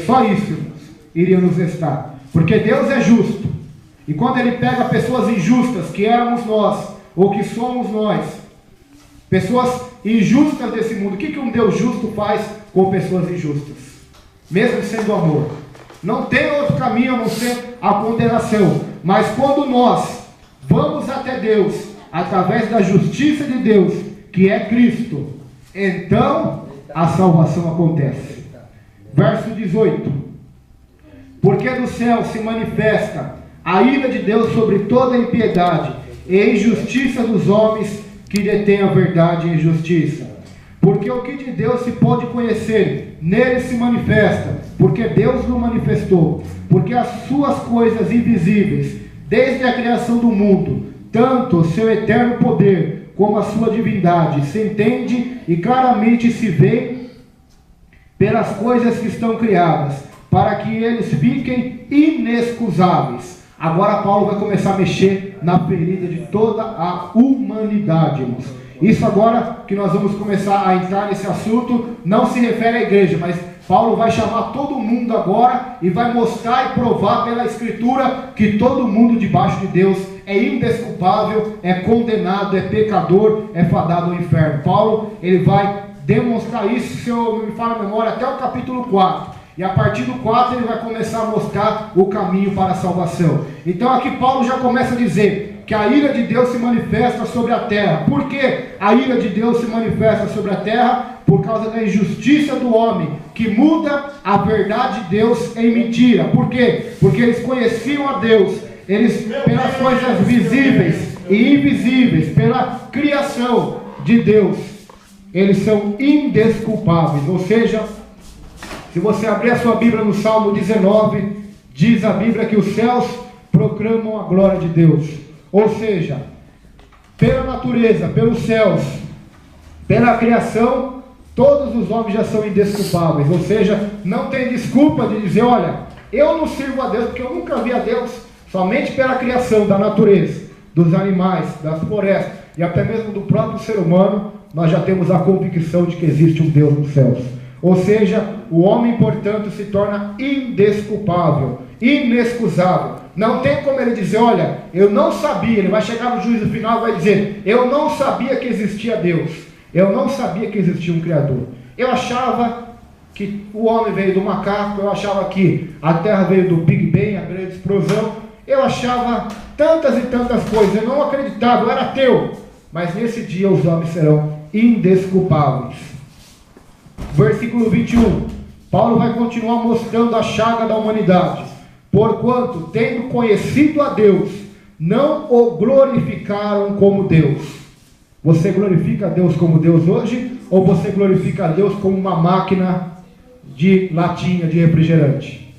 Só isso, irmãos, iria nos restar. Porque Deus é justo. E quando Ele pega pessoas injustas, que éramos nós, ou que somos nós, pessoas injustas desse mundo, o que um Deus justo faz com pessoas injustas? Mesmo sendo amor. Não tem outro caminho a não ser a condenação. Mas quando nós vamos até Deus, através da justiça de Deus, que é Cristo, então a salvação acontece. Verso 18: porque do céu se manifesta a ira de Deus sobre toda a impiedade e a injustiça dos homens que detêm a verdade e a justiça. Porque o que de Deus se pode conhecer, nele se manifesta, porque Deus o manifestou. Porque as suas coisas invisíveis, desde a criação do mundo, tanto o seu eterno poder como a sua divindade, se entende e claramente se vê pelas coisas que estão criadas, para que eles fiquem inexcusáveis. Agora Paulo vai começar a mexer na ferida de toda a humanidade, irmãos. Isso agora que nós vamos começar a entrar nesse assunto, não se refere à igreja, mas Paulo vai chamar todo mundo agora e vai mostrar e provar pela Escritura que todo mundo debaixo de Deus é indesculpável, é condenado, é pecador, é fadado ao inferno. Paulo, ele vai demonstrar isso, se eu não me falo a memória, até o capítulo 4. E a partir do 4 ele vai começar a mostrar o caminho para a salvação. Então aqui Paulo já começa a dizer que a ira de Deus se manifesta sobre a terra. Por que a ira de Deus se manifesta sobre a terra? Por causa da injustiça do homem, que muda a verdade de Deus em mentira. Por quê? Porque eles conheciam a Deus, eles, pelas coisas visíveis e invisíveis, pela criação de Deus, eles são indesculpáveis. Ou seja, se você abrir a sua Bíblia no Salmo 19, diz a Bíblia que os céus proclamam a glória de Deus. Ou seja, pela natureza, pelos céus, pela criação, todos os homens já são indesculpáveis. Ou seja, não tem desculpa de dizer, olha, eu não sirvo a Deus porque eu nunca vi a Deus. Somente pela criação da natureza, dos animais, das florestas e até mesmo do próprio ser humano, nós já temos a convicção de que existe um Deus nos céus. Ou seja, o homem, portanto, se torna indesculpável, inexcusável. Não tem como ele dizer, olha, eu não sabia. Ele vai chegar no juízo final e vai dizer, eu não sabia que existia Deus, eu não sabia que existia um Criador. Eu achava que o homem veio do macaco, eu achava que a terra veio do Big Bang, a grande explosão, eu achava tantas e tantas coisas, eu não acreditava, eu era ateu. Mas nesse dia os homens serão indesculpáveis. Versículo 21, Paulo vai continuar mostrando a chaga da humanidade. Porquanto, tendo conhecido a Deus, não o glorificaram como Deus. Você glorifica a Deus como Deus hoje? Ou você glorifica a Deus como uma máquina de latinha de refrigerante?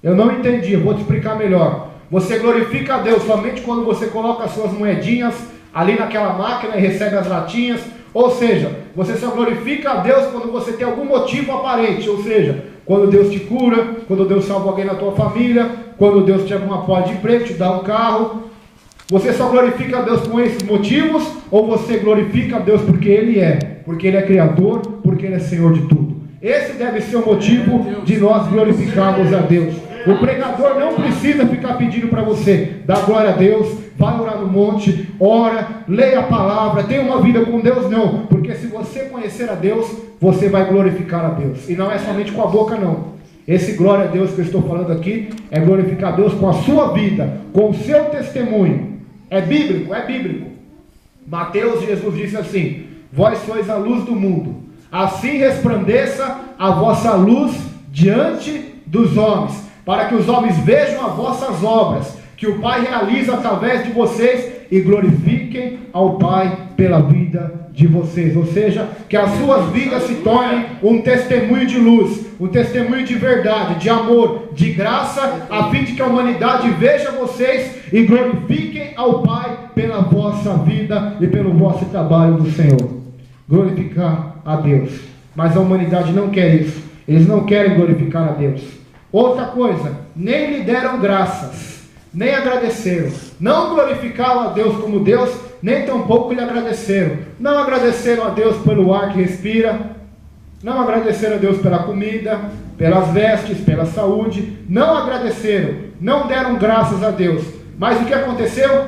Eu não entendi, eu vou te explicar melhor. Você glorifica a Deus somente quando você coloca as suas moedinhas ali naquela máquina e recebe as latinhas. Ou seja, você só glorifica a Deus quando você tem algum motivo aparente. Ou seja, quando Deus te cura, quando Deus salva alguém na tua família, quando Deus te abre uma porta de emprego, te dá um carro. Você só glorifica a Deus com esses motivos? Ou você glorifica a Deus porque Ele é Criador, porque Ele é Senhor de tudo? Esse deve ser o motivo de nós glorificarmos a Deus. O pregador não precisa ficar pedindo para você, dá glória a Deus, vai orar no monte, ora, leia a palavra, tenha uma vida com Deus, não. Porque se você conhecer a Deus, você vai glorificar a Deus. E não é somente com a boca, não. Esse glória a Deus que eu estou falando aqui, é glorificar a Deus com a sua vida, com o seu testemunho. É bíblico? É bíblico. Mateus, Jesus disse assim, vós sois a luz do mundo, assim resplandeça a vossa luz diante dos homens, para que os homens vejam as vossas obras, que o Pai realiza através de vocês, e glorifiquem ao Pai pela vida de vocês. Ou seja, que as suas vidas se tornem um testemunho de luz, um testemunho de verdade, de amor, de graça, a fim de que a humanidade veja vocês e glorifiquem ao Pai pela vossa vida e pelo vosso trabalho do Senhor. Glorificar a Deus. Mas a humanidade não quer isso. Eles não querem glorificar a Deus. Outra coisa, nem lhe deram graças, nem agradeceram. Não glorificaram a Deus como Deus, nem tampouco lhe agradeceram. Não agradeceram a Deus pelo ar que respira, não agradeceram a Deus pela comida, pelas vestes, pela saúde. Não agradeceram, não deram graças a Deus. Mas o que aconteceu?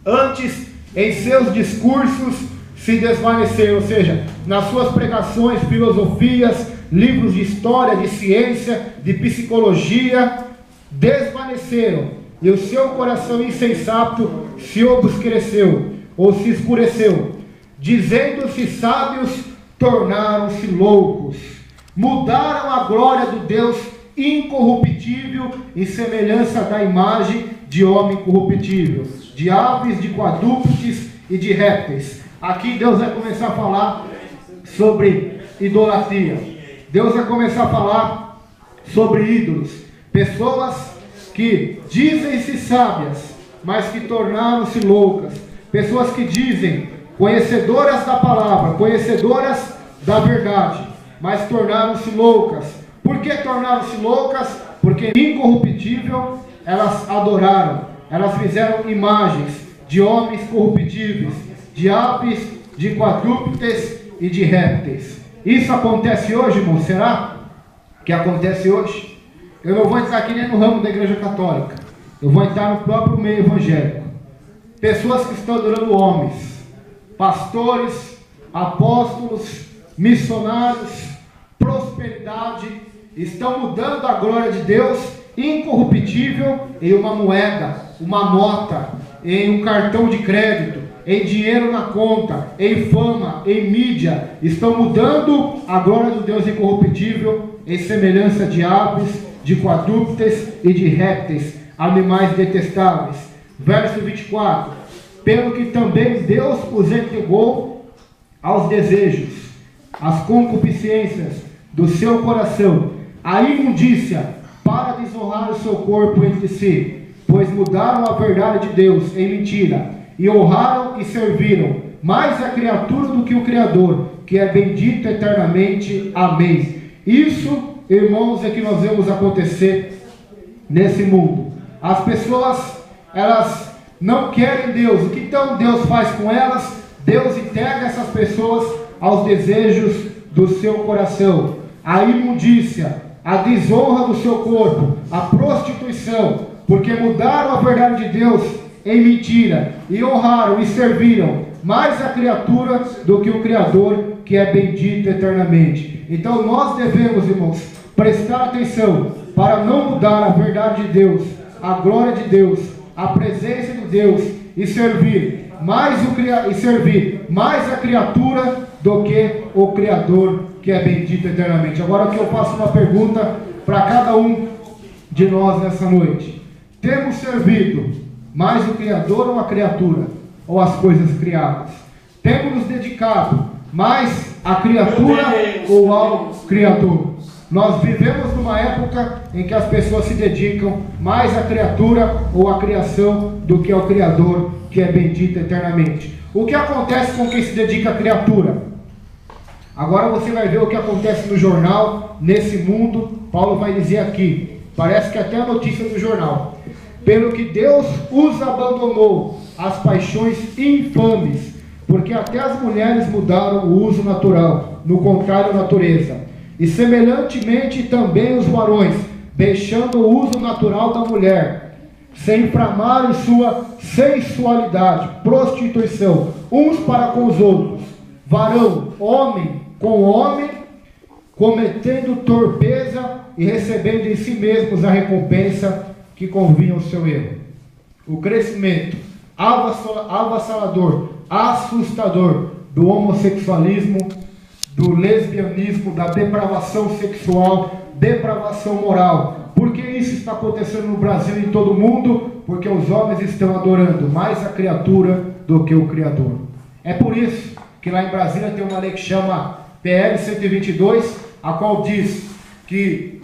Antes, em seus discursos, se desvaneceram. Ou seja, nas suas pregações, filosofias, livros de história, de ciência, de psicologia, desvaneceram. E o seu coração insensato se obscureceu, ou se escureceu. Dizendo-se sábios, tornaram-se loucos. Mudaram a glória do Deus incorruptível em semelhança da imagem de homem corruptível, de aves, de quadrúpedes e de répteis. Aqui Deus vai começar a falar sobre idolatria. Deus vai começar a falar sobre ídolos. Pessoas que dizem-se sábias, mas que tornaram-se loucas. Pessoas que dizem conhecedoras da palavra, conhecedoras da verdade, mas tornaram-se loucas. Por que tornaram-se loucas? Porque incorruptível elas adoraram. Elas fizeram imagens de homens corruptíveis, de aves de quadrúpedes e de répteis. Isso acontece hoje, irmão? Será que acontece hoje? Eu não vou entrar aqui nem no ramo da igreja católica. Eu vou entrar no próprio meio evangélico. Pessoas que estão adorando homens, pastores, apóstolos, missionários, prosperidade, estão mudando a glória de Deus incorruptível em uma moeda, uma nota, em um cartão de crédito, em dinheiro na conta, em fama, em mídia. Estão mudando a glória do Deus incorruptível em semelhança de aves, de quadrúpedes e de répteis, animais detestáveis. Verso 24: pelo que também Deus os entregou aos desejos, às concupiscências do seu coração, a imundícia, para desonrar o seu corpo entre si, pois mudaram a verdade de Deus em mentira, e honraram e serviram mais a criatura do que o Criador, que é bendito eternamente. Amém. Isso, irmãos, é que nós vemos acontecer nesse mundo. As pessoas, elas não querem Deus. O que então Deus faz com elas? Deus entrega essas pessoas aos desejos do seu coração, a imundícia, a desonra do seu corpo, a prostituição, porque mudaram a verdade de Deus em mentira, e honraram e serviram mais a criatura do que o Criador, que é bendito eternamente. Então nós devemos, irmãos, prestar atenção para não mudar a verdade de Deus, a glória de Deus, a presença de Deus, e servir mais a criatura do que o Criador, que é bendito eternamente. Agora aqui eu faço uma pergunta para cada um de nós nessa noite: temos servido mais o Criador ou a criatura, ou as coisas criadas? Temos nos dedicado mais à criatura ou ao Criador? Nós vivemos numa época em que as pessoas se dedicam mais à criatura ou à criação do que ao Criador, que é bendito eternamente. O que acontece com quem se dedica à criatura? Agora você vai ver o que acontece no jornal, nesse mundo. Paulo vai dizer aqui, parece que até a notícia do jornal: pelo que Deus os abandonou as paixões infames, porque até as mulheres mudaram o uso natural, no contrário à natureza. E semelhantemente também os varões, deixando o uso natural da mulher, se inflamarem sua sensualidade, prostituição, uns para com os outros, varão, homem com homem, cometendo torpeza e recebendo em si mesmos a recompensa que convinha ao seu erro. O crescimento avassalador, assustador do homossexualismo, do lesbianismo, da depravação sexual, depravação moral. Por que isso está acontecendo no Brasil e em todo o mundo? Porque os homens estão adorando mais a criatura do que o Criador. É por isso que lá em Brasília tem uma lei que chama PL 122, a qual diz que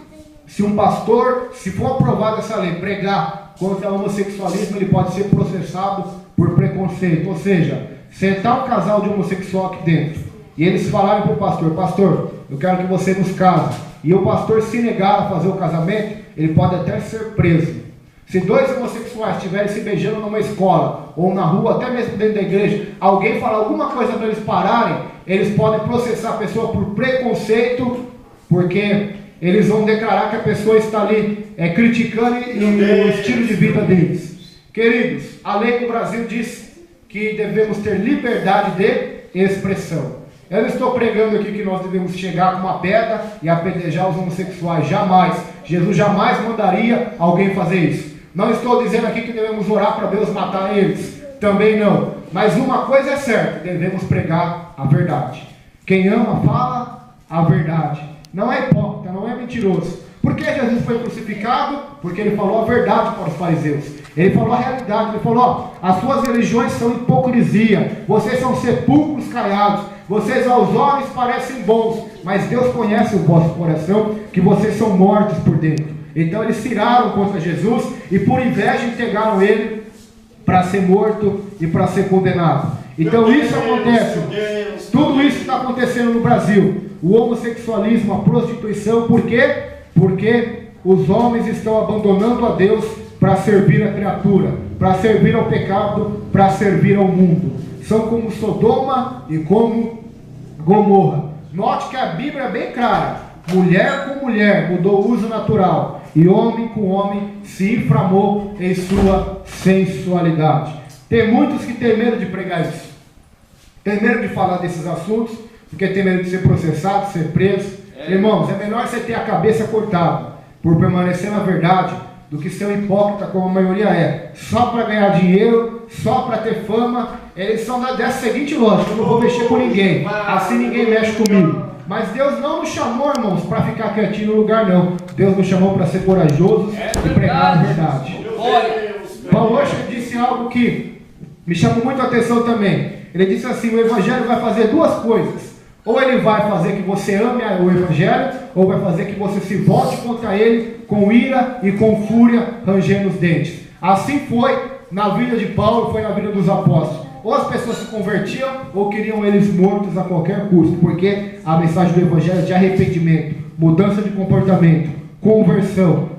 se um pastor, se for aprovada essa lei, pregar contra o homossexualismo, ele pode ser processado por preconceito. Ou seja, sentar um casal de homossexual aqui dentro e eles falarem para o pastor: pastor, eu quero que você nos case, e o pastor se negar a fazer o casamento, ele pode até ser preso. Se dois homossexuais estiverem se beijando numa escola, ou na rua, até mesmo dentro da igreja, alguém falar alguma coisa para eles pararem, eles podem processar a pessoa por preconceito, porque eles vão declarar que a pessoa está ali criticando o estilo de vida deles. Queridos, a lei do Brasil diz que devemos ter liberdade de expressão. Eu não estou pregando aqui que nós devemos chegar com uma pedra e apedrejar os homossexuais, jamais. Jesus jamais mandaria alguém fazer isso. Não estou dizendo aqui que devemos orar para Deus matar eles, também não. Mas uma coisa é certa: devemos pregar a verdade. Quem ama, fala a verdade. Não é hipócrita, não é mentiroso. Por que Jesus foi crucificado? Porque ele falou a verdade para os fariseus. Ele falou a realidade. Ele falou: as suas religiões são hipocrisia, vocês são sepulcros caiados, vocês aos homens parecem bons, mas Deus conhece o vosso coração, que vocês são mortos por dentro. Então eles se iraram contra Jesus e por inveja entregaram ele para ser morto e para ser condenado. Então isso acontece. Tudo isso está acontecendo no Brasil. O homossexualismo, a prostituição. Por quê? Porque os homens estão abandonando a Deus para servir a criatura, para servir ao pecado, para servir ao mundo. são como Sodoma e como Gomorra. Note que a Bíblia é bem clara: mulher com mulher mudou o uso natural, e homem com homem se inflamou em sua sensualidade. Tem muitos que têm medo de pregar isso, tem medo de falar desses assuntos, porque tem medo de ser processado, ser preso. Irmãos, é melhor você ter a cabeça cortada por permanecer na verdade, do que ser um hipócrita como a maioria é, só para ganhar dinheiro, só para ter fama. Eles são dessa seguinte lógica: eu não vou mexer com ninguém, assim ninguém mexe comigo. Mas Deus não nos chamou, irmãos, para ficar quietinho no lugar, não. Deus nos chamou para ser corajosos e pregar a verdade. Paulo hoje disse algo que me chamou muito a atenção também. Ele disse assim: o Evangelho vai fazer duas coisas. Ou ele vai fazer que você ame o Evangelho, ou vai fazer que você se volte contra ele com ira e com fúria, rangendo os dentes. Assim foi na vida de Paulo, foi na vida dos apóstolos. Ou as pessoas se convertiam, ou queriam eles mortos a qualquer custo, porque a mensagem do Evangelho é de arrependimento, mudança de comportamento, conversão.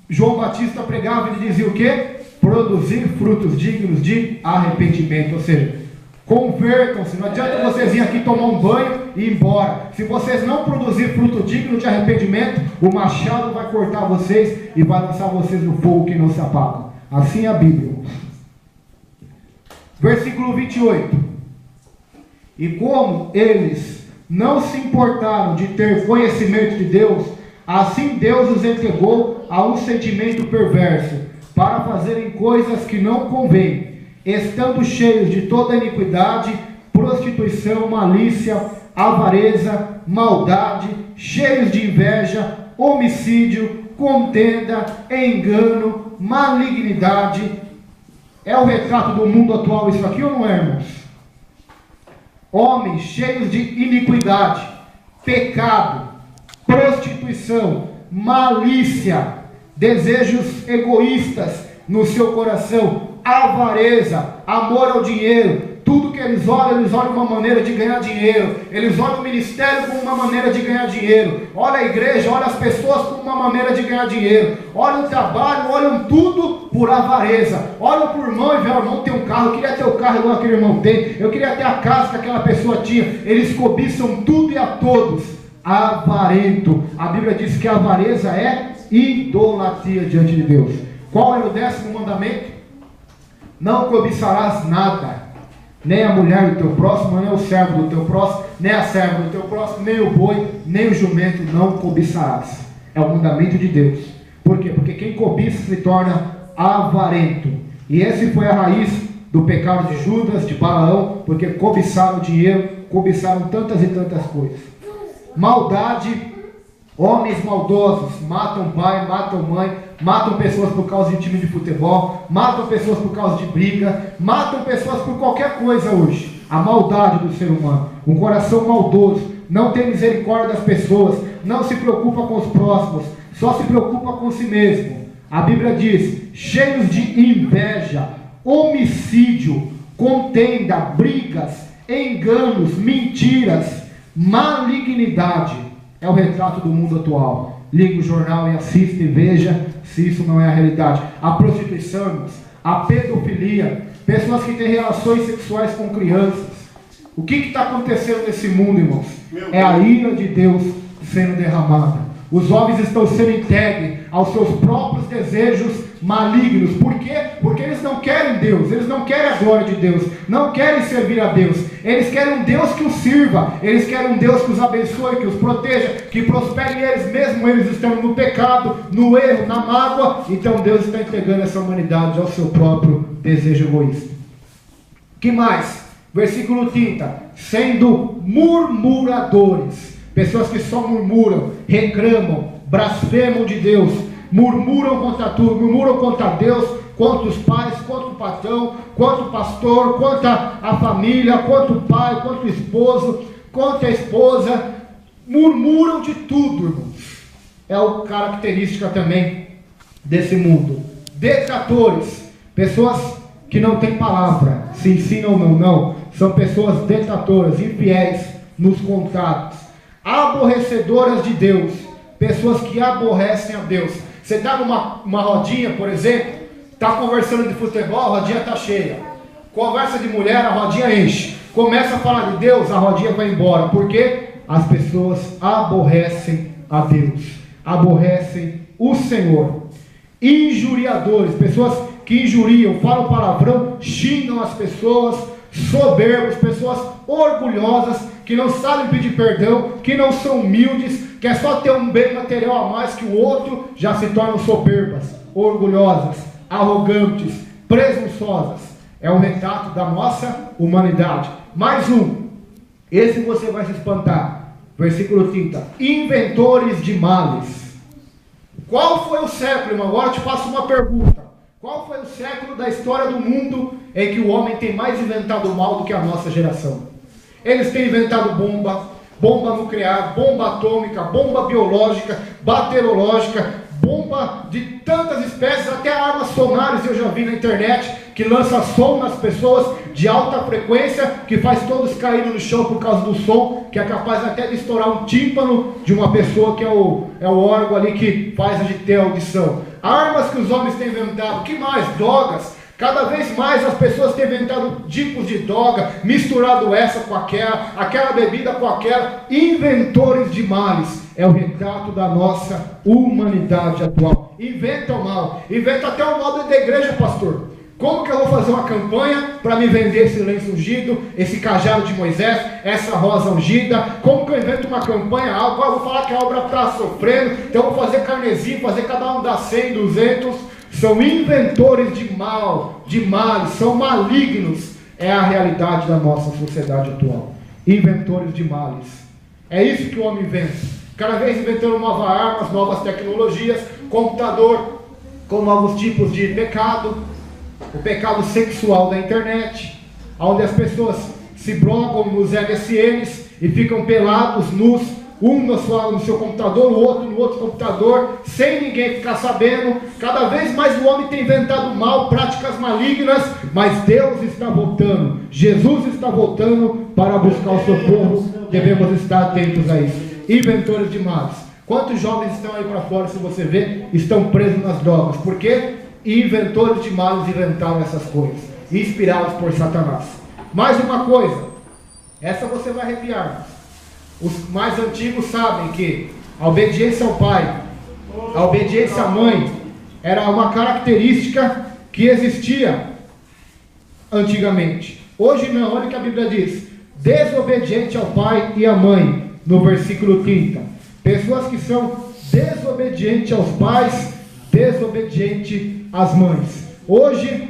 João Batista pregava e dizia o quê? Produzir frutos dignos de arrependimento. Ou seja, convertam-se. Não adianta vocês virem aqui tomar um banho e ir embora. Se vocês não produzirem fruto digno de arrependimento, o machado vai cortar vocês e vai lançar vocês no fogo que não se apaga. Assim é a Bíblia. Versículo 28. E como eles não se importaram de ter conhecimento de Deus, assim Deus os entregou a um sentimento perverso, para fazerem coisas que não convêm, estando cheios de toda iniquidade, prostituição, malícia, avareza, maldade, cheios de inveja, homicídio, contenda, engano, malignidade. É o retrato do mundo atual isso aqui ou não é, irmãos? Homens cheios de iniquidade, pecado, prostituição, malícia, desejos egoístas no seu coração, avareza, amor ao dinheiro. Tudo que eles olham uma maneira de ganhar dinheiro. Eles olham o ministério como uma maneira de ganhar dinheiro. Olha a igreja, olha as pessoas como uma maneira de ganhar dinheiro. Olha o trabalho, olham tudo por avareza. Olham para o irmão e vê: o irmão tem um carro, eu queria ter o carro igual aquele irmão tem. Eu queria ter a casa que aquela pessoa tinha. Eles cobiçam tudo e a todos. Avarento. A Bíblia diz que a avareza é idolatria diante de Deus. Qual é o 10º mandamento? Não cobiçarás nada, nem a mulher do teu próximo, nem o servo do teu próximo, nem a serva do teu próximo, nem o boi, nem o jumento, não cobiçarás. É o mandamento de Deus. Por quê? Porque quem cobiça se torna avarento. E esse foi a raiz do pecado de Judas, de Balaão, porque cobiçaram dinheiro, cobiçaram tantas e tantas coisas. Maldade. Homens maldosos matam pai, matam mãe, matam pessoas por causa de time de futebol, matam pessoas por causa de briga, matam pessoas por qualquer coisa hoje. A maldade do ser humano, um coração maldoso, não tem misericórdia das pessoas, não se preocupa com os próximos, só se preocupa com si mesmo. A Bíblia diz: cheios de inveja, homicídio, contenda, brigas, enganos, mentiras, malignidade. É o retrato do mundo atual. Liga o jornal e assista e veja se isso não é a realidade. A prostituição, a pedofilia, pessoas que têm relações sexuais com crianças. O que está acontecendo nesse mundo, irmãos? É a ira de Deus sendo derramada. Os homens estão sendo entregues aos seus próprios desejos malignos. Por quê? Porque eles não querem Deus, eles não querem a glória de Deus, não querem servir a Deus. Eles querem um Deus que os sirva, eles querem um Deus que os abençoe, que os proteja, que prospere eles, mesmo eles estando no pecado, no erro, na mágoa. Então Deus está entregando essa humanidade ao seu próprio desejo egoísta. Que mais? Versículo 30. Sendo murmuradores, pessoas que só murmuram, reclamam, blasfemam de Deus, murmuram contra tudo, murmuram contra Deus, contra os pais, contra o patrão, contra o pastor, contra a família, contra o pai, contra o esposo, contra a esposa. Murmuram de tudo, irmãos. É a característica também desse mundo. Detratores, pessoas que não têm palavra, se ensinam ou não, são pessoas detratoras, infiéis nos contatos, aborrecedoras de Deus, pessoas que aborrecem a Deus. Você está numa rodinha, por exemplo, está conversando de futebol, a rodinha está cheia. Conversa de mulher, a rodinha enche. Começa a falar de Deus, a rodinha vai embora. Por quê? As pessoas aborrecem a Deus, aborrecem o Senhor. Injuriadores, pessoas que injuriam, falam palavrão, xingam as pessoas, soberbos, pessoas orgulhosas, que não sabem pedir perdão, que não são humildes, que é só ter um bem material a mais que o outro, já se tornam soberbas, orgulhosas, arrogantes, presunçosas. É o retrato da nossa humanidade. Mais um, esse você vai se espantar. Versículo 30. Inventores de males. Qual foi o século, irmão? Agora eu te faço uma pergunta. Qual foi o século da história do mundo em que o homem tem mais inventado mal do que a nossa geração? Eles têm inventado bomba nuclear, bomba atômica, bomba biológica, bacteriológica, bomba de tantas espécies, até armas sonares eu já vi na internet, que lança som nas pessoas de alta frequência, que faz todos caírem no chão por causa do som, que é capaz até de estourar um tímpano de uma pessoa que é o órgão ali que faz a gente ter audição. Armas que os homens têm inventado, que mais? Drogas. Cada vez mais as pessoas têm inventado tipos de droga, misturado essa com aquela bebida com aquela. Inventores de males. É o retrato da nossa humanidade atual. Inventam mal. Inventa até o mal da igreja, pastor. Como que eu vou fazer uma campanha para me vender esse lenço ungido, esse cajado de Moisés, essa rosa ungida? Como que eu invento uma campanha? Agora eu vou falar que a obra está sofrendo, então eu vou fazer carnezinho, fazer cada um dar 100, 200. São inventores de mal, de males, são malignos. É a realidade da nossa sociedade atual. Inventores de males. É isso que o homem inventa. Cada vez inventando novas armas, novas tecnologias, computador com novos tipos de pecado. O pecado sexual da internet, onde as pessoas se brogam nos MSNs e ficam pelados, nus, um no seu computador, o outro no outro computador, sem ninguém ficar sabendo. Cada vez mais o homem tem inventado mal, práticas malignas, mas Deus está voltando, Jesus está voltando para buscar o seu povo. Devemos estar atentos a isso. Inventores de males. Quantos jovens estão aí para fora, se você vê, estão presos nas drogas? Por quê? Inventores de males inventaram essas coisas, inspirados por Satanás. Mais uma coisa, essa você vai arrepiar. Os mais antigos sabem que a obediência ao pai, a obediência à mãe, era uma característica que existia antigamente. Hoje não, olha o que a Bíblia diz: desobediente ao pai e à mãe, no versículo 30. Pessoas que são desobedientes aos pais, desobediente às mães. Hoje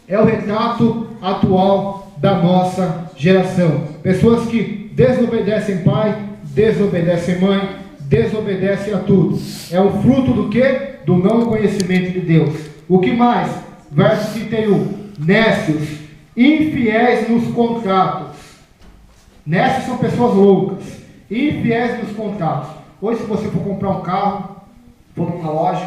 é o retrato atual da nossa geração. Pessoas que desobedecem pai, desobedecem mãe, desobedecem a tudo. É o fruto do quê? Do não conhecimento de Deus. O que mais? Verso 31. Nécios, infiéis nos contratos. Nécios são pessoas loucas, infiéis nos contratos. Hoje, se você for comprar um carro, for numa loja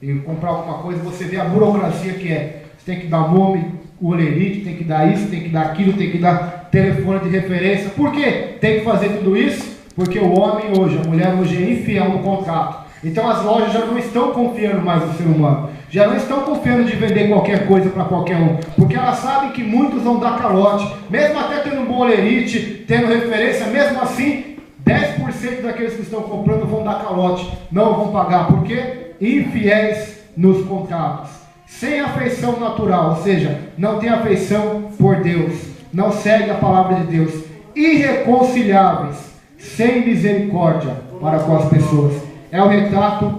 e comprar alguma coisa, você vê a burocracia que é. Você tem que dar nome, o olerite, tem que dar isso, tem que dar aquilo, tem que dar telefone de referência. Por quê? Tem que fazer tudo isso? Porque o homem hoje, a mulher hoje é infiel no contrato. Então as lojas já não estão confiando mais no ser humano. Já não estão confiando de vender qualquer coisa para qualquer um. Porque elas sabem que muitos vão dar calote. Mesmo até tendo um bom olerite, tendo referência, mesmo assim, 10% daqueles que estão comprando vão dar calote. Não vão pagar. Por quê? Infiéis nos contratos. Sem afeição natural, ou seja, não tem afeição por Deus. Não segue a palavra de Deus. Irreconciliáveis, sem misericórdia para com as pessoas. É o retrato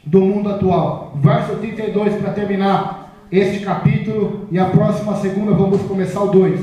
do mundo atual. Verso 32 para terminar este capítulo, e a próxima segunda vamos começar o 2.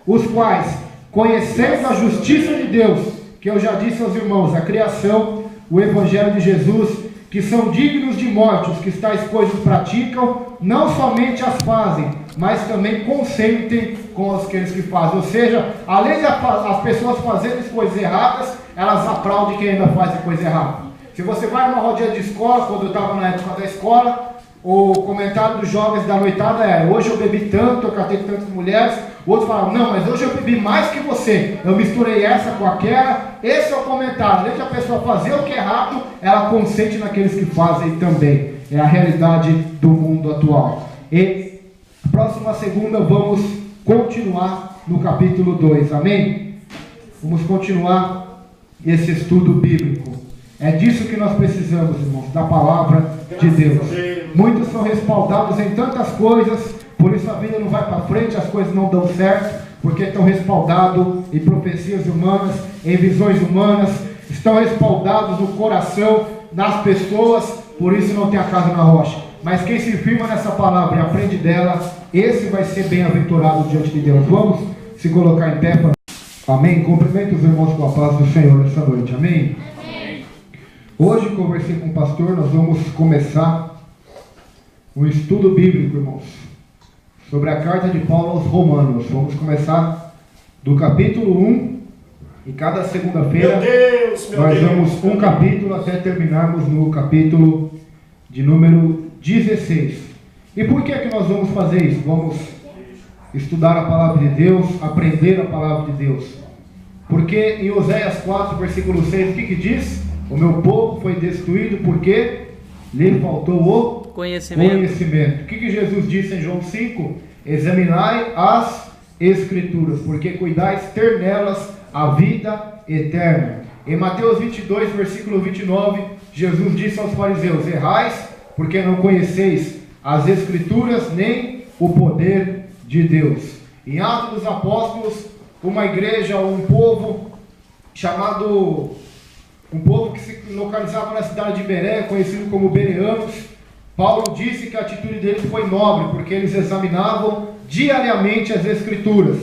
Os quais, conhecendo a justiça de Deus, que eu já disse aos irmãos, a criação, o evangelho de Jesus, que são dignos de morte os que tais coisas praticam, não somente as fazem, mas também consentem com aqueles que fazem. Ou seja, além de as pessoas fazerem coisas erradas, elas aplaudem quem ainda faz coisa errada. Se você vai numa rodinha de escola, quando eu estava na época da escola, o comentário dos jovens da noitada era: hoje eu bebi tanto, eu catei tantas mulheres. Outros falavam: não, mas hoje eu bebi mais que você, eu misturei essa com aquela. Esse é o comentário. Além de a pessoa fazer o que é errado, ela consente naqueles que fazem também. É a realidade do mundo atual. E próxima segunda vamos continuar no capítulo 2, amém? Vamos continuar esse estudo bíblico. É disso que nós precisamos, irmãos, da palavra de Deus. Muitos são respaldados em tantas coisas, por isso a vida não vai para frente, as coisas não dão certo, porque estão respaldados em profecias humanas, em visões humanas, estão respaldados no coração, nas pessoas, por isso não tem a casa na rocha. Mas quem se firma nessa palavra e aprende dela, esse vai ser bem-aventurado diante de Deus. Vamos se colocar em pé. Amém? Cumprimento os irmãos com a paz do Senhor nessa noite. Amém? Amém. Hoje conversei com o pastor, nós vamos começar um estudo bíblico, irmãos, sobre a carta de Paulo aos Romanos. Vamos começar do capítulo 1, e cada segunda-feira nós vamos um capítulo até terminarmos no capítulo de número 16. E por que nós vamos fazer isso? Vamos estudar a palavra de Deus, aprender a palavra de Deus. Porque em Oséias 4, versículo 6, o que diz? O meu povo foi destruído porque lhe faltou o conhecimento. O que Jesus disse em João 5? Examinai as Escrituras, porque cuidais ter nelas a vida eterna. Em Mateus 22, versículo 29, Jesus disse aos fariseus: errais, porque não conheceis as Escrituras, nem o poder de Deus. Em Atos dos Apóstolos, uma igreja, um povo que se localizava na cidade de Beré, conhecido como bereanos, Paulo disse que a atitude deles foi nobre, porque eles examinavam diariamente as Escrituras.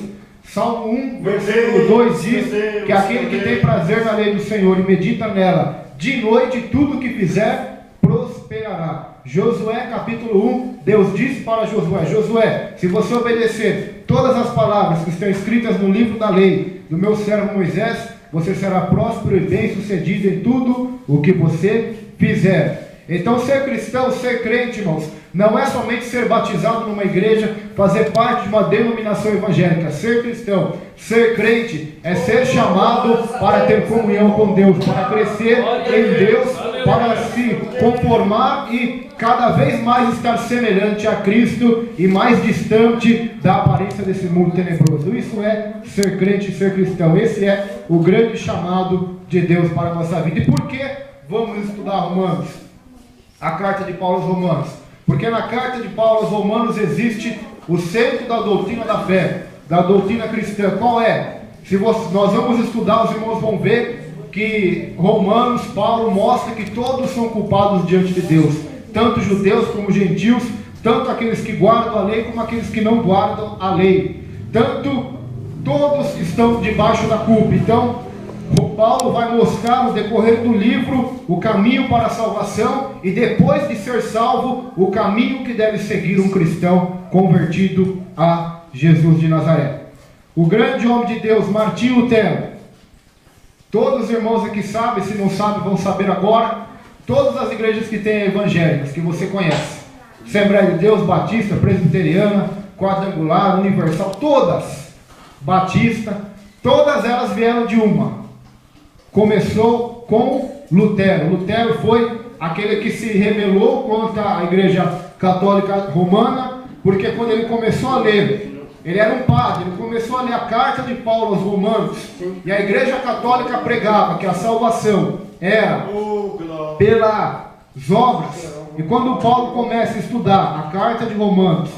Salmo 1, versículo 2 diz que aquele que tem prazer na lei do Senhor e medita nela, de noite tudo o que fizer prosperará. Josué capítulo 1, Deus disse para Josué: Josué, se você obedecer todas as palavras que estão escritas no livro da lei do meu servo Moisés, você será próspero e bem sucedido em tudo o que você fizer. Então ser cristão, ser crente, irmãos, não é somente ser batizado numa igreja, fazer parte de uma denominação evangélica. Ser cristão, ser crente, é ser chamado para ter comunhão com Deus, para crescer em Deus, para se conformar e cada vez mais estar semelhante a Cristo e mais distante da aparência desse mundo tenebroso. Isso é ser crente e ser cristão. Esse é o grande chamado de Deus para a nossa vida. E por que vamos estudar Romanos? A carta de Paulo aos Romanos. Porque na carta de Paulo aos Romanos existe o centro da doutrina da fé, da doutrina cristã. Qual é? Nós vamos estudar, os irmãos vão ver que Romanos, Paulo mostra que todos são culpados diante de Deus, tanto judeus como gentios, tanto aqueles que guardam a lei como aqueles que não guardam a lei. Tanto todos estão debaixo da culpa. Então Paulo vai mostrar no decorrer do livro o caminho para a salvação e depois de ser salvo, o caminho que deve seguir um cristão convertido a Jesus de Nazaré. O grande homem de Deus, Martinho Lutero. Todos os irmãos aqui sabem, se não sabem vão saber agora. Todas as igrejas que têm evangélicas, que você conhece, Assembleia de Deus, Batista, Presbiteriana, Quadrangular, Universal, todas, Batista, todas elas vieram de uma. Começou com Lutero. Lutero foi aquele que se rebelou contra a Igreja Católica Romana, porque quando ele começou a ler, ele era um padre, ele começou a ler a carta de Paulo aos Romanos, e a Igreja Católica pregava que a salvação era pelas obras. E quando Paulo começa a estudar a carta de Romanos,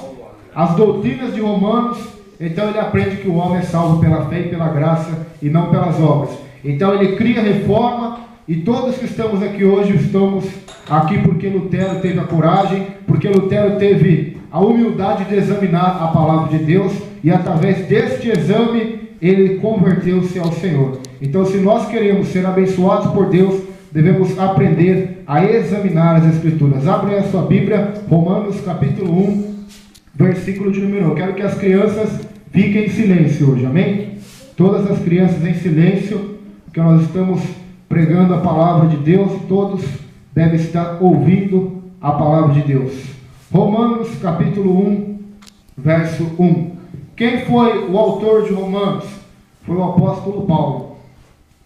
as doutrinas de Romanos, então ele aprende que o homem é salvo pela fé e pela graça e não pelas obras. Então ele cria reforma, e todos que estamos aqui hoje estamos aqui porque Lutero teve a coragem, porque Lutero teve a humildade de examinar a palavra de Deus, e através deste exame ele converteu-se ao Senhor. Então, se nós queremos ser abençoados por Deus, devemos aprender a examinar as Escrituras. Abre a sua Bíblia, Romanos capítulo 1, versículo de número 1. Eu quero que as crianças fiquem em silêncio hoje, amém? Todas as crianças em silêncio, porque nós estamos pregando a palavra de Deus, todos devem estar ouvindo a palavra de Deus. Romanos capítulo 1, verso 1. Quem foi o autor de Romanos? Foi o apóstolo Paulo.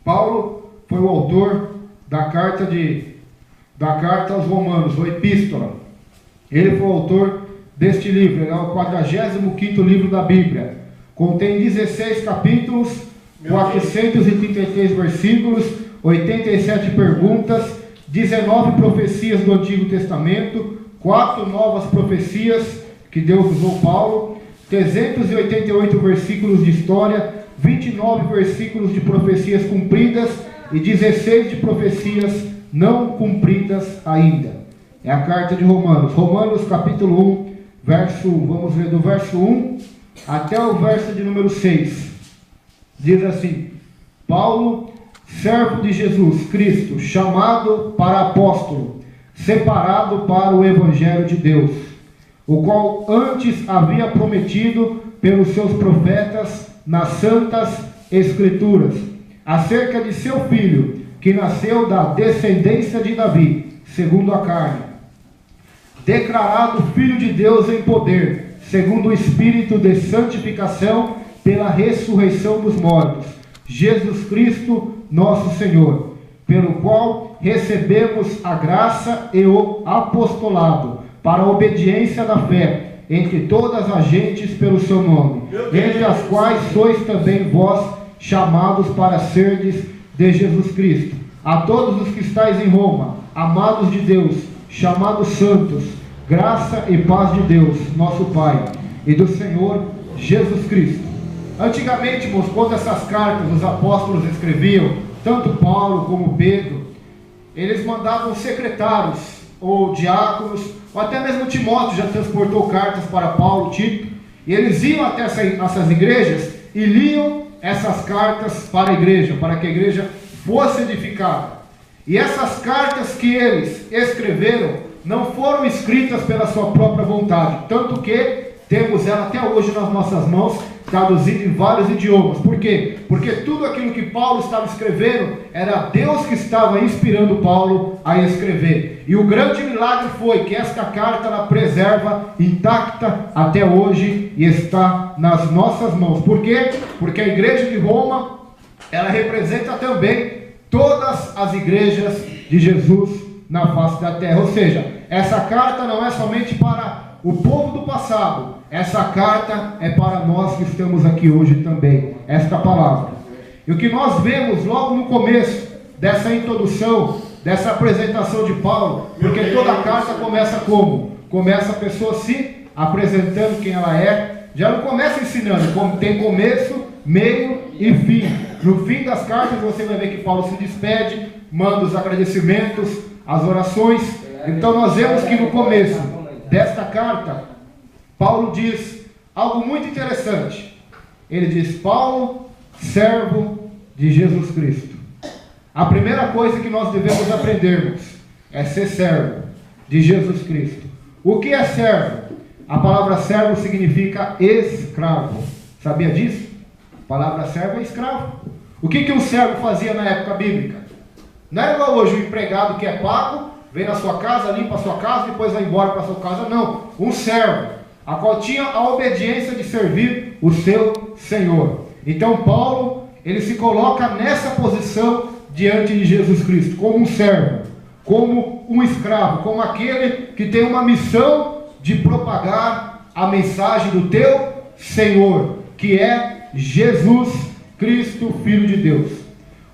Paulo foi o autor da carta aos Romanos, ou epístola. Ele foi o autor deste livro, ele é o 45º livro da Bíblia. Contém 16 capítulos, 433 versículos, 87 perguntas, 19 profecias do Antigo Testamento, 4 novas profecias que Deus usou Paulo, 388 versículos de história, 29 versículos de profecias cumpridas e 16 de profecias não cumpridas ainda. É a carta de Romanos. Romanos capítulo 1, vamos ler do verso 1 até o verso de número 6. Diz assim: Paulo, servo de Jesus Cristo, chamado para apóstolo, separado para o evangelho de Deus, o qual antes havia prometido pelos seus profetas nas santas escrituras, acerca de seu filho, que nasceu da descendência de Davi, segundo a carne, declarado Filho de Deus em poder, segundo o Espírito de santificação, pela ressurreição dos mortos, Jesus Cristo, nosso Senhor, pelo qual recebemos a graça e o apostolado, para a obediência da fé, entre todas as gentes pelo seu nome, entre as quais sois também vós chamados para serdes de Jesus Cristo. A todos os que estáis em Roma, amados de Deus, chamados santos, graça e paz de Deus, nosso Pai, e do Senhor Jesus Cristo. Antigamente, irmãos, quando essas cartas os apóstolos escreviam, tanto Paulo como Pedro, eles mandavam secretários ou diáconos, ou até mesmo Timóteo já transportou cartas para Paulo, Tito, e eles iam até essas igrejas e liam essas cartas para a igreja, para que a igreja fosse edificada. E essas cartas que eles escreveram não foram escritas pela sua própria vontade, tanto que temos ela até hoje nas nossas mãos, traduzida em vários idiomas. Por quê? Porque tudo aquilo que Paulo estava escrevendo, era Deus que estava inspirando Paulo a escrever. E o grande milagre foi que esta carta ela preserva intacta até hoje e está nas nossas mãos. Por quê? Porque a igreja de Roma, ela representa também todas as igrejas de Jesus na face da terra. Ou seja, essa carta não é somente para o povo do passado, essa carta é para nós que estamos aqui hoje também, esta palavra. E o que nós vemos logo no começo dessa introdução, dessa apresentação de Paulo, porque toda a carta começa como? Começa a pessoa se apresentando quem ela é, já não começa ensinando, como tem começo, meio e fim. No fim das cartas você vai ver que Paulo se despede, manda os agradecimentos, as orações. Então nós vemos que no começo desta carta, Paulo diz algo muito interessante. Ele diz: Paulo, servo de Jesus Cristo. A primeira coisa que nós devemos aprendermos é ser servo de Jesus Cristo. O que é servo? A palavra servo significa escravo. Sabia disso? A palavra servo é escravo. O que um servo fazia na época bíblica? Não era igual hoje o empregado que é pago, vem na sua casa, limpa a sua casa, depois vai embora para a sua casa. Não, um servo, a qual tinha a obediência de servir o seu Senhor. Então Paulo, ele se coloca nessa posição diante de Jesus Cristo, como um servo, como um escravo, como aquele que tem uma missão de propagar a mensagem do teu Senhor, que é Jesus Cristo, Filho de Deus.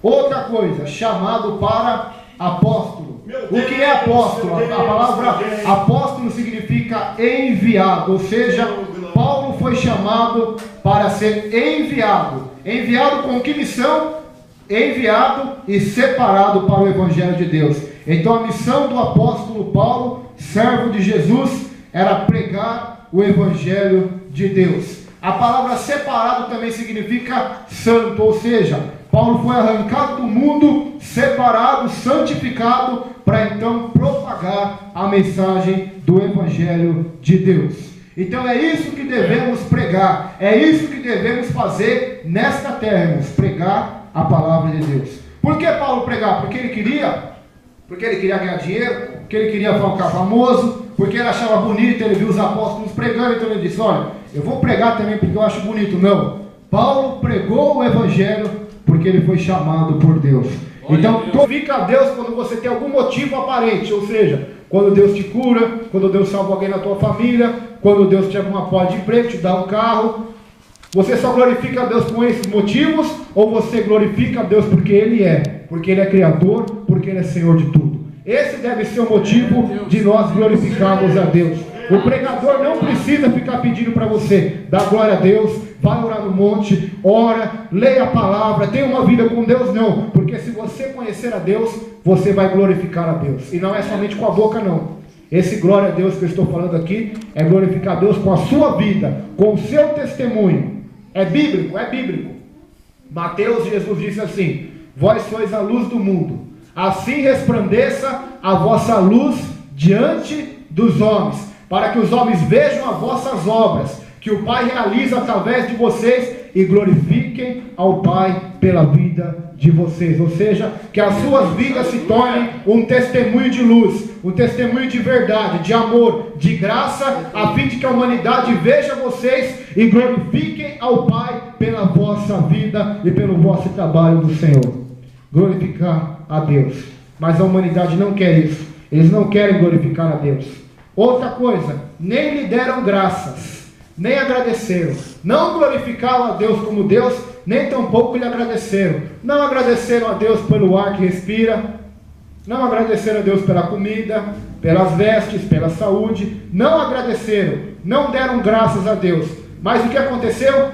Outra coisa, chamado para apóstolo. O que é apóstolo? A palavra apóstolo significa enviado, ou seja, Paulo foi chamado para ser enviado. Enviado com que missão? Enviado e separado para o Evangelho de Deus. Então a missão do apóstolo Paulo, servo de Jesus, era pregar o Evangelho de Deus. A palavra separado também significa santo, ou seja, Paulo foi arrancado do mundo, separado, santificado, para então propagar a mensagem do Evangelho de Deus. Então é isso que devemos pregar, é isso que devemos fazer nesta terra, irmãos, pregar a palavra de Deus. Por que Paulo pregar? Porque ele queria ganhar dinheiro, porque ele queria ficar famoso, porque ele achava bonito, ele viu os apóstolos pregando, então ele disse: olha, eu vou pregar também porque eu acho bonito. Não, Paulo pregou o Evangelho porque ele foi chamado por Deus. Então glorifica a Deus quando você tem algum motivo aparente, ou seja, quando Deus te cura, quando Deus salva alguém na tua família, quando Deus te abre uma porta de emprego, te dá um carro. Você só glorifica a Deus com esses motivos, ou você glorifica a Deus porque Ele é Criador, porque Ele é Senhor de tudo? Esse deve ser o motivo de nós glorificarmos a Deus. O pregador não precisa ficar pedindo para você: dá glória a Deus, vai orar no monte, ora, leia a palavra, tenha uma vida com Deus. Não, porque se você conhecer a Deus, você vai glorificar a Deus. E não é somente com a boca, não. Esse glória a Deus que eu estou falando aqui é glorificar a Deus com a sua vida, com o seu testemunho. É bíblico, é bíblico. Mateus, Jesus disse assim: vós sois a luz do mundo, assim resplandeça a vossa luz diante dos homens, para que os homens vejam as vossas obras, que o Pai realiza através de vocês, e glorifiquem ao Pai pela vida de vocês. Ou seja, que as suas vidas se tornem um testemunho de luz, um testemunho de verdade, de amor, de graça, a fim de que a humanidade veja vocês e glorifiquem ao Pai pela vossa vida e pelo vosso trabalho do Senhor. Glorificar a Deus. Mas a humanidade não quer isso. Eles não querem glorificar a Deus. Outra coisa, nem lhe deram graças, nem agradeceram. Não glorificaram a Deus como Deus, nem tampouco lhe agradeceram. Não agradeceram a Deus pelo ar que respira, não agradeceram a Deus pela comida, pelas vestes, pela saúde. Não agradeceram, não deram graças a Deus. Mas o que aconteceu?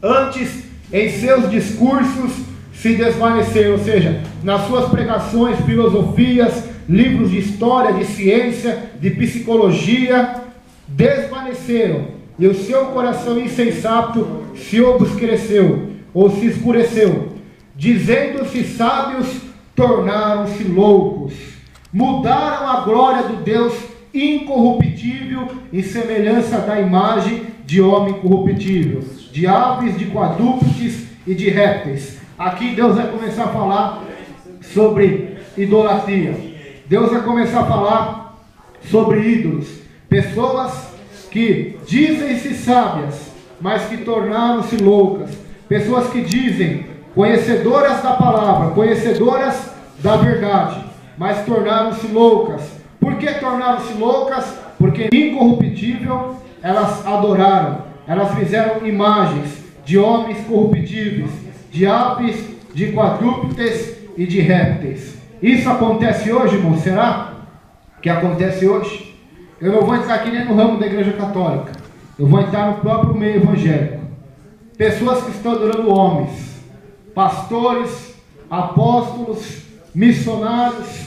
Antes, em seus discursos, se desvaneceram. Ou seja, nas suas pregações, filosofias, livros de história, de ciência, de psicologia, desvaneceram. E o seu coração insensato se obscureceu, ou se escureceu. Dizendo-se sábios, tornaram-se loucos. Mudaram a glória do Deus incorruptível em semelhança da imagem de homem corruptível, de aves, de quadrúpedes e de répteis. Aqui Deus vai começar a falar sobre idolatria. Deus vai começar a falar sobre ídolos. Pessoas que dizem-se sábias, mas que tornaram-se loucas. Pessoas que dizem conhecedoras da palavra, conhecedoras da verdade, mas tornaram-se loucas. Por que tornaram-se loucas? Porque incorruptível elas adoraram. Elas fizeram imagens de homens corruptíveis, de aves, de quadrúpedes e de répteis. Isso acontece hoje, irmão? Será que acontece hoje? Eu não vou entrar aqui nem no ramo da igreja católica. Eu vou entrar no próprio meio evangélico. Pessoas que estão adorando homens, pastores, apóstolos, missionários,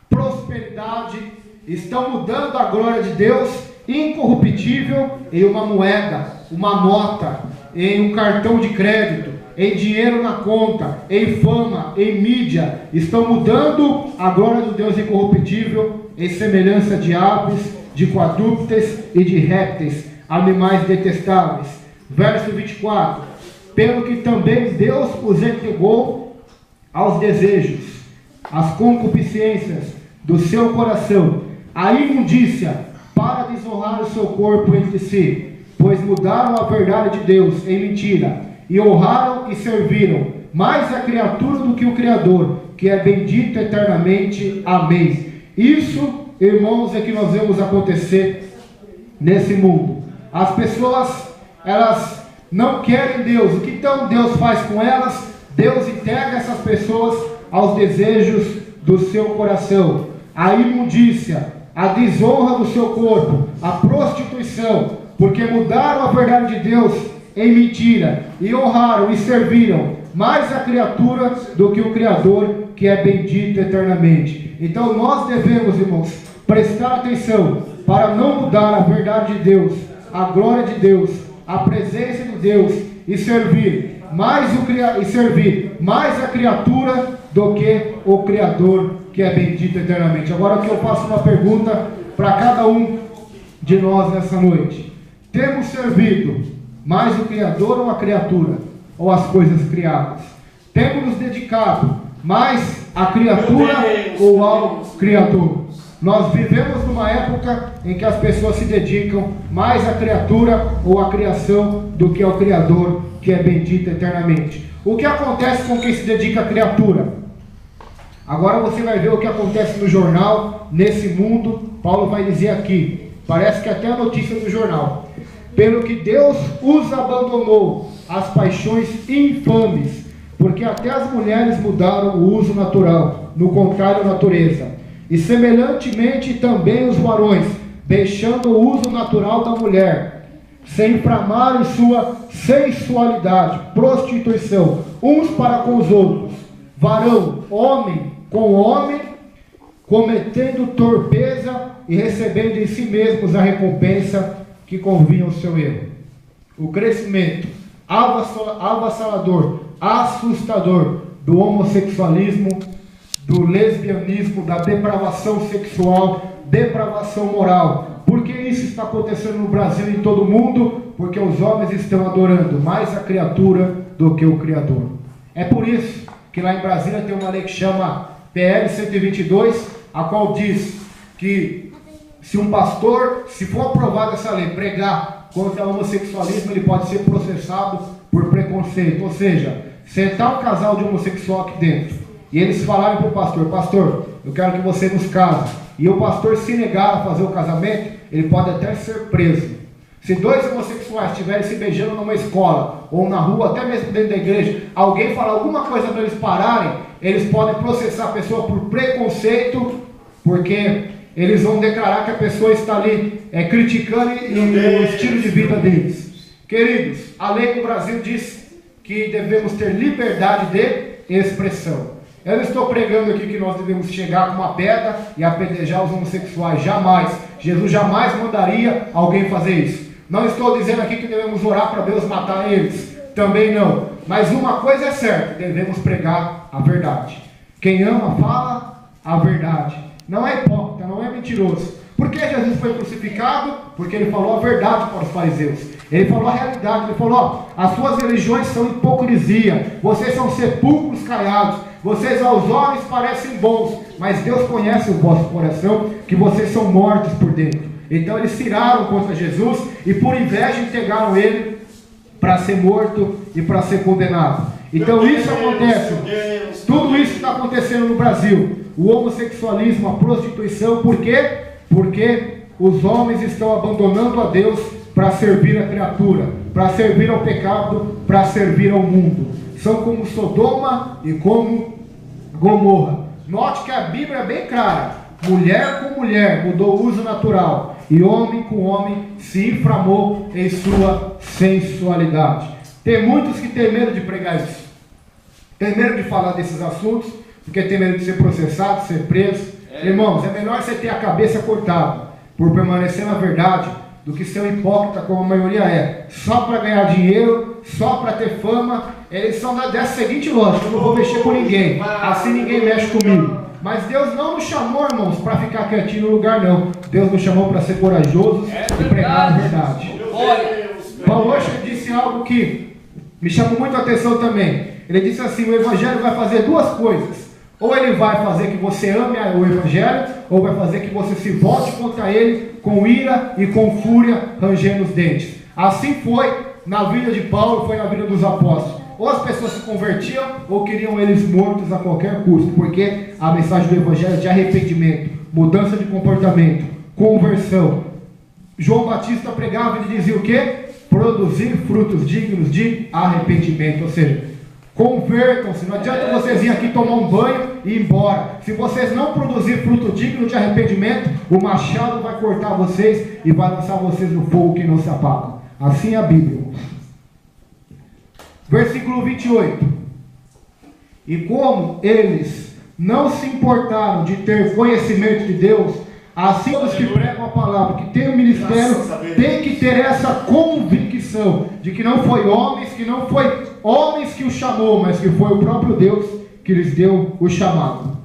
prosperidade, estão mudando a glória de Deus incorruptível em uma moeda, uma nota, em um cartão de crédito, em dinheiro na conta, em fama, em mídia. Estão mudando a glória do Deus incorruptível em semelhança de aves, de quadrúpedes e de répteis, animais detestáveis. Verso 24: pelo que também Deus os entregou aos desejos, às concupiscências do seu coração, a imundícia, para desonrar o seu corpo entre si, pois mudaram a verdade de Deus em mentira, e honraram e serviram mais a criatura do que o Criador, que é bendito eternamente. Amém. Isso, irmãos, é que nós vemos acontecer nesse mundo. As pessoas, elas não querem Deus. O que então Deus faz com elas? Deus entrega essas pessoas aos desejos do seu coração, a imundícia, a desonra do seu corpo, a prostituição, porque mudaram a verdade de Deus em mentira, e honraram e serviram mais a criatura do que o Criador, que é bendito eternamente. Então nós devemos, irmãos, prestar atenção para não mudar a verdade de Deus, a glória de Deus, a presença de Deus, e servir mais a criatura do que o Criador, que é bendito eternamente. Agora que eu faço uma pergunta para cada um de nós nessa noite: temos servido mais o Criador ou a criatura, ou as coisas criadas? Temos nos dedicado mais à criatura ou ao Criador? Nós vivemos numa época em que as pessoas se dedicam mais à criatura ou à criação do que ao Criador, que é bendito eternamente. O que acontece com quem se dedica à criatura? Agora você vai ver o que acontece no jornal, nesse mundo. Paulo vai dizer aqui, parece que até a notícia do jornal: pelo que Deus os abandonou as paixões infames, porque até as mulheres mudaram o uso natural, no contrário à natureza. E semelhantemente também os varões, deixando o uso natural da mulher, se inflamarem sua sensualidade, prostituição, uns para com os outros, varão, homem com homem, cometendo torpeza e recebendo em si mesmos a recompensa que convinha ao seu erro. O crescimento avassalador, assustador do homossexualismo, do lesbianismo, da depravação sexual, depravação moral. Por que isso está acontecendo no Brasil e em todo o mundo? Porque os homens estão adorando mais a criatura do que o Criador. É por isso que lá em Brasília tem uma lei que chama PL 122, a qual diz que se um pastor, se for aprovada essa lei, pregar contra o homossexualismo, ele pode ser processado por preconceito. Ou seja, sentar um casal de homossexual aqui dentro e eles falarem para o pastor: pastor, eu quero que você nos case, e o pastor se negar a fazer o casamento, ele pode até ser preso. Se dois homossexuais estiverem se beijando numa escola ou na rua, até mesmo dentro da igreja, alguém falar alguma coisa para eles pararem, eles podem processar a pessoa por preconceito, porque eles vão declarar que a pessoa está ali criticando o estilo de vida deles. Queridos, a lei do Brasil diz que devemos ter liberdade de expressão. Eu não estou pregando aqui que nós devemos chegar com uma pedra e apedrejar os homossexuais. Jamais. Jesus jamais mandaria alguém fazer isso. Não estou dizendo aqui que devemos orar para Deus matar eles. Também não. Mas uma coisa é certa: devemos pregar a verdade. Quem ama, fala a verdade. Não é hipócrita, não é mentiroso. Por que Jesus foi crucificado? Porque ele falou a verdade para os fariseus. Ele falou a realidade. Ele falou: as suas religiões são hipocrisia. Vocês são sepulcros caiados. Vocês aos olhos parecem bons, mas Deus conhece o vosso coração, que vocês são mortos por dentro. Então eles se iraram contra Jesus e por inveja entregaram ele para ser morto e para ser condenado. Então isso acontece. Tudo isso está acontecendo no Brasil. O homossexualismo, a prostituição. Por quê? Porque os homens estão abandonando a Deus para servir a criatura, para servir ao pecado, para servir ao mundo. São como Sodoma e como Gomorra. Note que a Bíblia é bem clara: mulher com mulher mudou o uso natural, e homem com homem se inflamou em sua sensualidade. Tem muitos que têm medo de pregar isso, tem medo de falar desses assuntos, porque tem medo de ser processado, de ser preso. Irmãos, é melhor você ter a cabeça cortada por permanecer na verdade, do que ser um hipócrita como a maioria é, só para ganhar dinheiro, só para ter fama. Eles são dessa seguinte lógica: eu não vou mexer com ninguém, assim ninguém mexe comigo. Mas Deus não nos chamou, irmãos, para ficar quietinho no lugar, não. Deus nos chamou para ser corajosos e pregar a verdade. Paulo hoje disse algo que me chamou muito a atenção também. Ele disse assim: o Evangelho vai fazer duas coisas. Ou ele vai fazer que você ame o Evangelho, ou vai fazer que você se volte contra ele com ira e com fúria, rangendo os dentes. Assim foi na vida de Paulo, foi na vida dos apóstolos. Ou as pessoas se convertiam, ou queriam eles mortos a qualquer custo, porque a mensagem do Evangelho é de arrependimento, mudança de comportamento, conversão. João Batista pregava e dizia o quê? Produzir frutos dignos de arrependimento. Ou seja, convertam-se. Não adianta vocês virem aqui tomar um banho e ir embora. Se vocês não produzirem fruto digno de arrependimento, o machado vai cortar vocês e vai lançar vocês no fogo que não se apaga. Assim é a Bíblia. Versículo 28. E como eles não se importaram de ter conhecimento de Deus, assim os que pregam a palavra, que tem o ministério, tem que ter essa convicção de que não foi homens que o chamou, mas que foi o próprio Deus que lhes deu o chamado.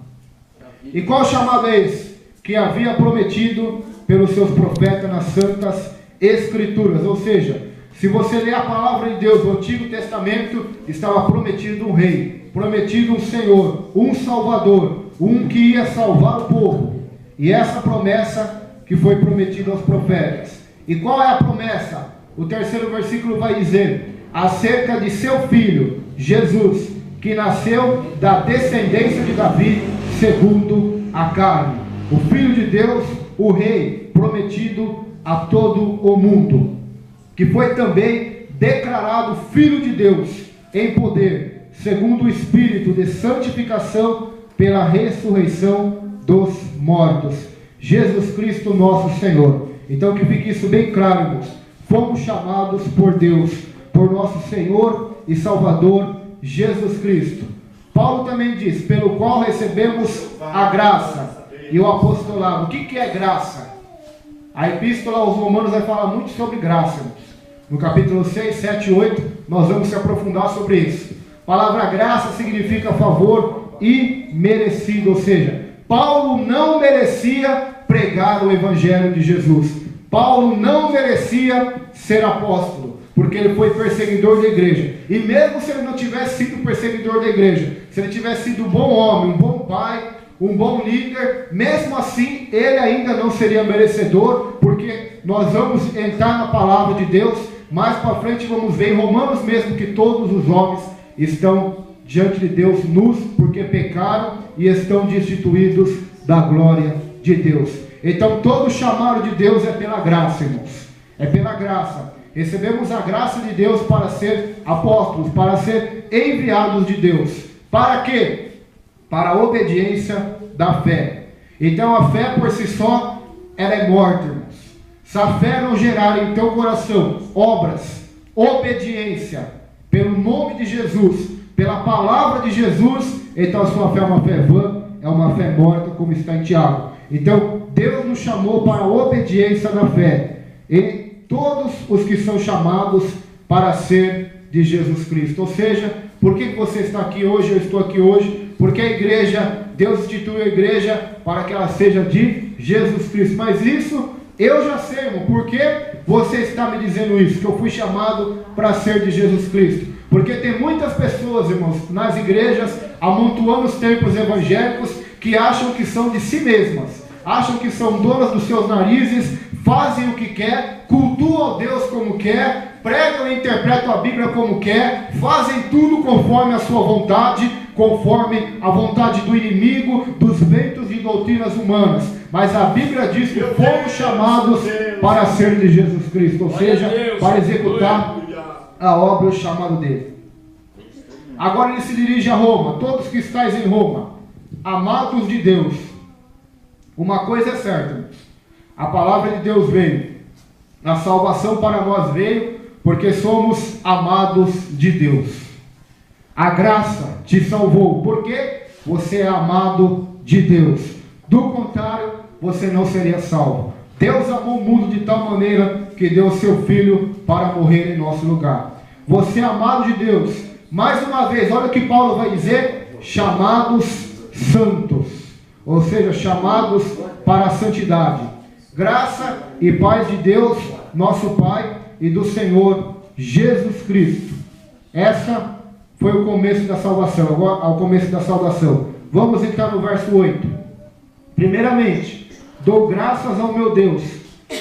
E qual chamado é esse? Que havia prometido pelos seus profetas nas santas escrituras. Ou seja, se você ler a palavra de Deus no Antigo Testamento, estava prometido um rei, prometido um Senhor, um Salvador, um que ia salvar o povo. E essa promessa que foi prometida aos profetas. E qual é a promessa? O terceiro versículo vai dizer: acerca de seu filho, Jesus, que nasceu da descendência de Davi, segundo a carne. O Filho de Deus, o Rei, prometido a todo o mundo, que foi também declarado Filho de Deus em poder, segundo o Espírito de santificação, pela ressurreição dos mortos. Jesus Cristo nosso Senhor. Então que fique isso bem claro, irmãos. Fomos chamados por Deus, por nosso Senhor e Salvador Jesus Cristo. Paulo também diz, pelo qual recebemos a graça e o apostolado. O que é graça? A epístola aos Romanos vai falar muito sobre graça, irmãos. No capítulo 6, 7 e 8, nós vamos se aprofundar sobre isso. A palavra graça significa favor imerecido, ou seja, Paulo não merecia pregar o Evangelho de Jesus. Paulo não merecia ser apóstolo, porque ele foi perseguidor da igreja. E mesmo se ele não tivesse sido perseguidor da igreja, se ele tivesse sido um bom homem, um bom pai, um bom líder, mesmo assim, ele ainda não seria merecedor, porque nós vamos entrar na palavra de Deus, mais para frente vamos ver em Romanos mesmo que todos os homens estão diante de Deus nus, porque pecaram e estão destituídos da glória de Deus. Então todo chamado de Deus é pela graça, irmãos. É pela graça. Recebemos a graça de Deus para ser apóstolos, para ser enviados de Deus. Para quê? Para a obediência da fé. Então a fé por si só, ela é morta, irmãos. Se a fé não gerar em teu coração obras, obediência, pelo nome de Jesus, pela palavra de Jesus, então a sua fé é uma fé vã, é uma fé morta, como está em Tiago. Então Deus nos chamou para a obediência da fé. E todos os que são chamados para ser de Jesus Cristo. Ou seja, por que você está aqui hoje, eu estou aqui hoje? Porque a igreja, Deus instituiu a igreja para que ela seja de Jesus Cristo. Mas isso eu já sei, irmão. Por que você está me dizendo isso? Que eu fui chamado para ser de Jesus Cristo. Porque tem muitas pessoas, irmãos, nas igrejas, amontoando os templos evangélicos, que acham que são de si mesmas. Acham que são donas dos seus narizes, fazem o que quer, cultuam a Deus como quer, pregam e interpretam a Bíblia como quer, fazem tudo conforme a sua vontade, conforme a vontade do inimigo, dos ventos de doutrinas humanas. Mas a Bíblia diz que fomos chamados para ser de Jesus Cristo, ou seja, para executar a obra e o chamado dele. Agora ele se dirige a Roma, todos que estáis em Roma, amados de Deus. Uma coisa é certa, a palavra de Deus veio, a salvação para nós veio, porque somos amados de Deus. A graça te salvou, porque você é amado de Deus. Do contrário, você não seria salvo. Deus amou o mundo de tal maneira que deu o seu Filho para morrer em nosso lugar. Você é amado de Deus. Mais uma vez, olha o que Paulo vai dizer: chamados santos. Ou seja, chamados para a santidade. Graça e paz de Deus, nosso Pai, e do Senhor Jesus Cristo. Essa foi o começo da salvação. Agora, ao começo da salvação. Vamos entrar no verso 8. Primeiramente, dou graças ao meu Deus,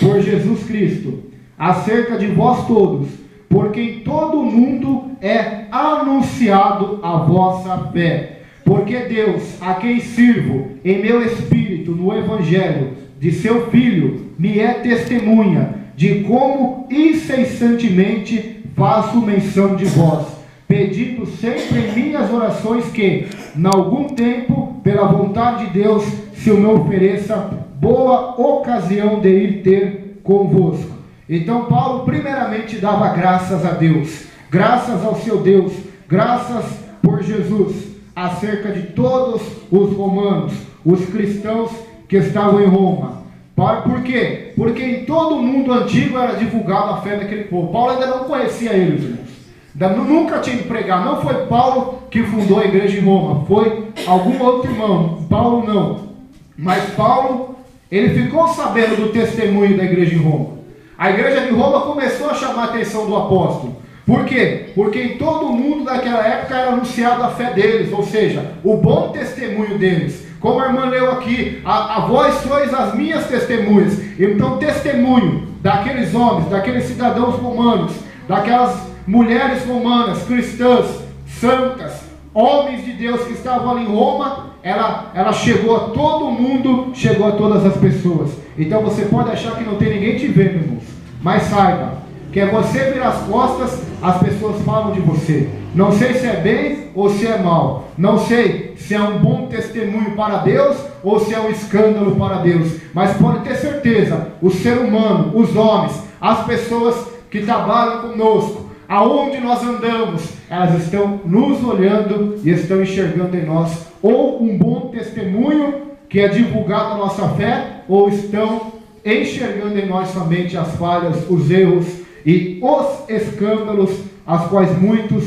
por Jesus Cristo, acerca de vós todos, porque em todo o mundo é anunciado a vossa fé. Porque Deus, a quem sirvo em meu espírito no Evangelho de seu Filho, me é testemunha de como incessantemente faço menção de vós, pedindo sempre em minhas orações que, em algum tempo, pela vontade de Deus, se me ofereça boa ocasião de ir ter convosco. Então Paulo primeiramente dava graças a Deus, graças ao seu Deus, graças por Jesus, acerca de todos os romanos, os cristãos que estavam em Roma. Por quê? Porque em todo o mundo antigo era divulgada a fé daquele povo. Paulo ainda não conhecia eles, irmãos. Nunca tinha ido pregar. Não foi Paulo que fundou a igreja em Roma, foi algum outro irmão. Paulo não. Mas Paulo, ele ficou sabendo do testemunho da igreja em Roma. A igreja de Roma começou a chamar a atenção do apóstolo. Por quê? Porque em todo o mundo daquela época era anunciada a fé deles, ou seja, o bom testemunho deles. Como a irmã leu aqui, a vós sois as minhas testemunhas. Então, testemunho daqueles homens, daqueles cidadãos romanos, daquelas mulheres romanas, cristãs, santas, homens de Deus que estavam ali em Roma, ela chegou a todo mundo, chegou a todas as pessoas. Então você pode achar que não tem ninguém te vendo, irmãos, mas saiba que é você virar as costas as pessoas falam de você. Não sei se é bem ou se é mal. Não sei se é um bom testemunho para Deus ou se é um escândalo para Deus. Mas pode ter certeza, o ser humano, os homens, as pessoas que trabalham conosco, aonde nós andamos, elas estão nos olhando e estão enxergando em nós ou um bom testemunho que é divulgado a nossa fé, ou estão enxergando em nós somente as falhas, os erros e os escândalos, as quais muitos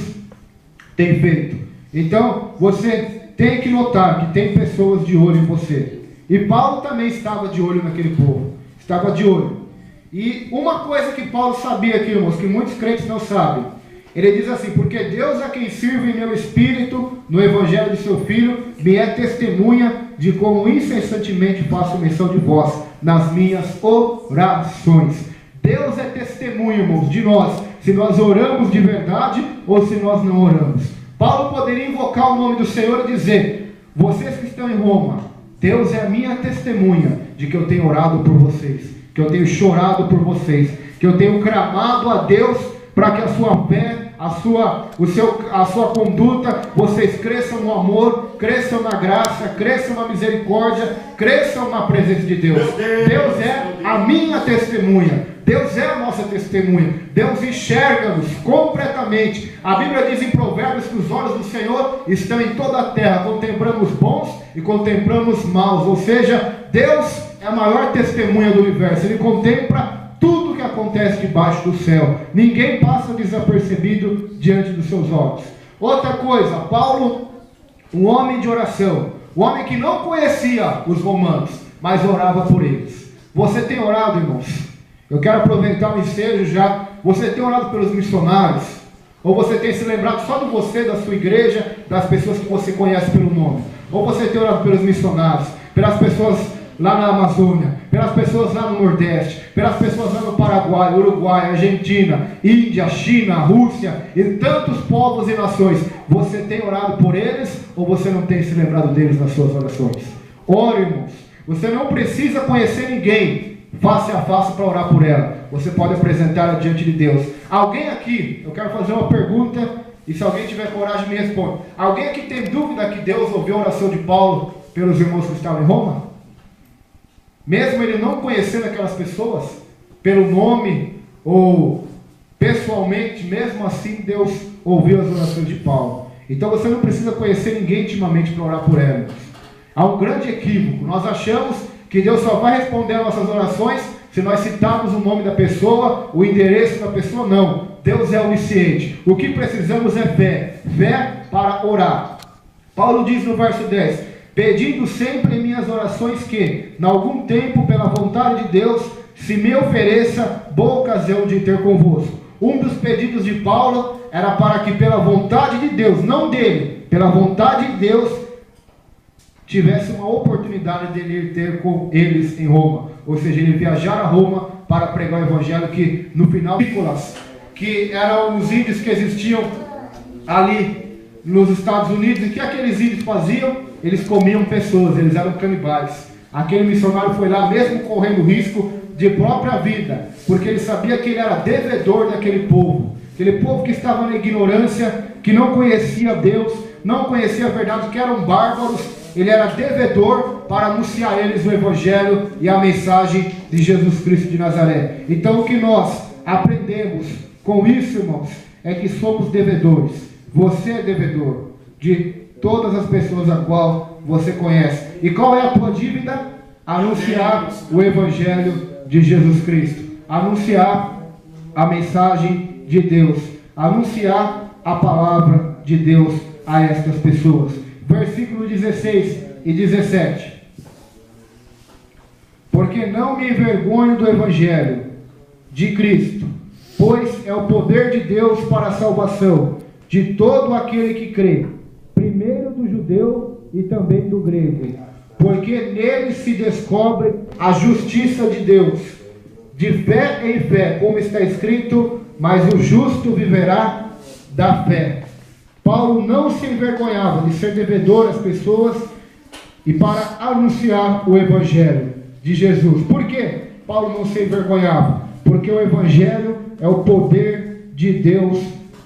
têm feito. Então, você tem que notar que tem pessoas de olho em você. E Paulo também estava de olho naquele povo. Estava de olho. E uma coisa que Paulo sabia aqui, irmãos, que muitos crentes não sabem. Ele diz assim: porque Deus é quem sirve em meu espírito, no evangelho de seu Filho, me é testemunha de como incessantemente faço menção de vós nas minhas orações. Deus é testemunha, irmãos, de nós, se nós oramos de verdade ou se nós não oramos. Paulo poderia invocar o nome do Senhor e dizer: vocês que estão em Roma, Deus é a minha testemunha de que eu tenho orado por vocês, que eu tenho chorado por vocês, que eu tenho clamado a Deus para que a sua fé, a sua conduta, vocês cresçam no amor, cresçam na graça, cresçam na misericórdia, cresçam na presença de Deus. Deus é a minha testemunha, Deus é a nossa testemunha, Deus enxerga-nos completamente. A Bíblia diz em Provérbios que os olhos do Senhor estão em toda a terra, contemplamos bons e contemplamos maus, ou seja, Deus é a maior testemunha do universo, Ele contempla tudo que acontece debaixo do céu. Ninguém passa desapercebido diante dos seus olhos. Outra coisa, Paulo, um homem de oração, um homem que não conhecia os romanos, mas orava por eles. Você tem orado, irmãos? Eu quero aproveitar o ensejo já. Você tem orado pelos missionários? Ou você tem se lembrado só de você, da sua igreja, das pessoas que você conhece pelo nome? Ou você tem orado pelos missionários, pelas pessoas lá na Amazônia, pelas pessoas lá no Nordeste, pelas pessoas lá no Paraguai, Uruguai, Argentina, Índia, China, Rússia e tantos povos e nações? Você tem orado por eles ou você não tem se lembrado deles nas suas orações? Ore, irmãos. Você não precisa conhecer ninguém face a face para orar por ela. Você pode apresentá-la diante de Deus. Alguém aqui, eu quero fazer uma pergunta e se alguém tiver coragem me responde. Alguém aqui tem dúvida que Deus ouviu a oração de Paulo pelos irmãos que estavam em Roma? Mesmo ele não conhecendo aquelas pessoas, pelo nome ou pessoalmente, mesmo assim Deus ouviu as orações de Paulo. Então você não precisa conhecer ninguém intimamente para orar por ela. Há um grande equívoco. Nós achamos que Deus só vai responder às nossas orações se nós citarmos o nome da pessoa, o endereço da pessoa. Não. Deus é onisciente. O que precisamos é fé. Fé para orar. Paulo diz no verso 10: pedindo sempre em minhas orações que, em algum tempo, pela vontade de Deus, se me ofereça boa ocasião de ter convosco. Um dos pedidos de Paulo era para que, pela vontade de Deus, não dele, pela vontade de Deus, tivesse uma oportunidade de ele ter com eles em Roma. Ou seja, ele viajar a Roma para pregar o evangelho, que no final, que eram os índios que existiam ali nos Estados Unidos. E que aqueles índios faziam? Eles comiam pessoas, eles eram canibais. Aquele missionário foi lá mesmo correndo risco de própria vida, porque ele sabia que ele era devedor daquele povo. Aquele povo que estava na ignorância, que não conhecia Deus, não conhecia a verdade, que eram bárbaros. Ele era devedor para anunciar a eles o evangelho e a mensagem de Jesus Cristo de Nazaré. Então o que nós aprendemos com isso, irmãos, é que somos devedores. Você é devedor de todas as pessoas a qual você conhece. E qual é a tua dívida? Anunciar o evangelho de Jesus Cristo, anunciar a mensagem de Deus, anunciar a palavra de Deus a estas pessoas. Versículo 16 e 17: porque não me envergonho do evangelho de Cristo, pois é o poder de Deus para a salvação de todo aquele que crê, primeiro do judeu e também do grego, porque nele se descobre a justiça de Deus, de fé em fé, como está escrito, mas o justo viverá da fé. Paulo não se envergonhava de ser devedor às pessoas e para anunciar o evangelho de Jesus. Por que Paulo não se envergonhava? Porque o evangelho é o poder de Deus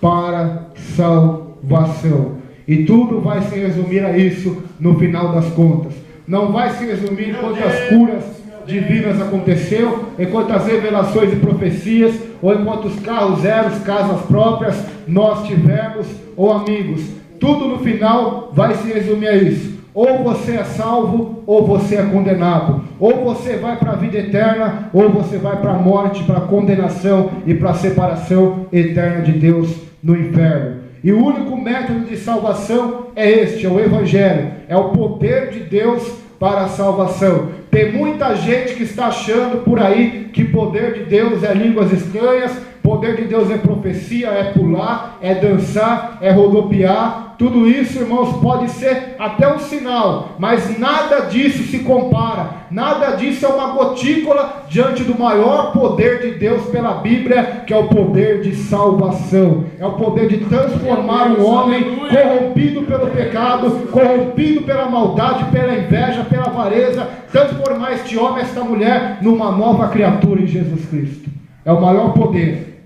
para salvação. E tudo vai se resumir a isso no final das contas. Não vai se resumir em quantas curas divinas aconteceu, em quantas revelações e profecias, ou em quantos carros zeros, casas próprias nós tivemos, ou amigos. Tudo no final vai se resumir a isso. Ou você é salvo, ou você é condenado. Ou você vai para a vida eterna, ou você vai para a morte, para a condenação e para a separação eterna de Deus no inferno. E o único método de salvação é este, é o Evangelho. É o poder de Deus para a salvação. Tem muita gente que está achando por aí que poder de Deus é línguas estranhas, poder de Deus é profecia, é pular, é dançar, é rodopiar. Tudo isso, irmãos, pode ser até um sinal, mas nada disso se compara, nada disso é uma gotícula diante do maior poder de Deus pela Bíblia, que é o poder de salvação, é o poder de transformar um homem corrompido pelo pecado, corrompido pela maldade, pela inveja, pela avareza, transformar este homem, esta mulher, numa nova criatura em Jesus Cristo. É o maior poder.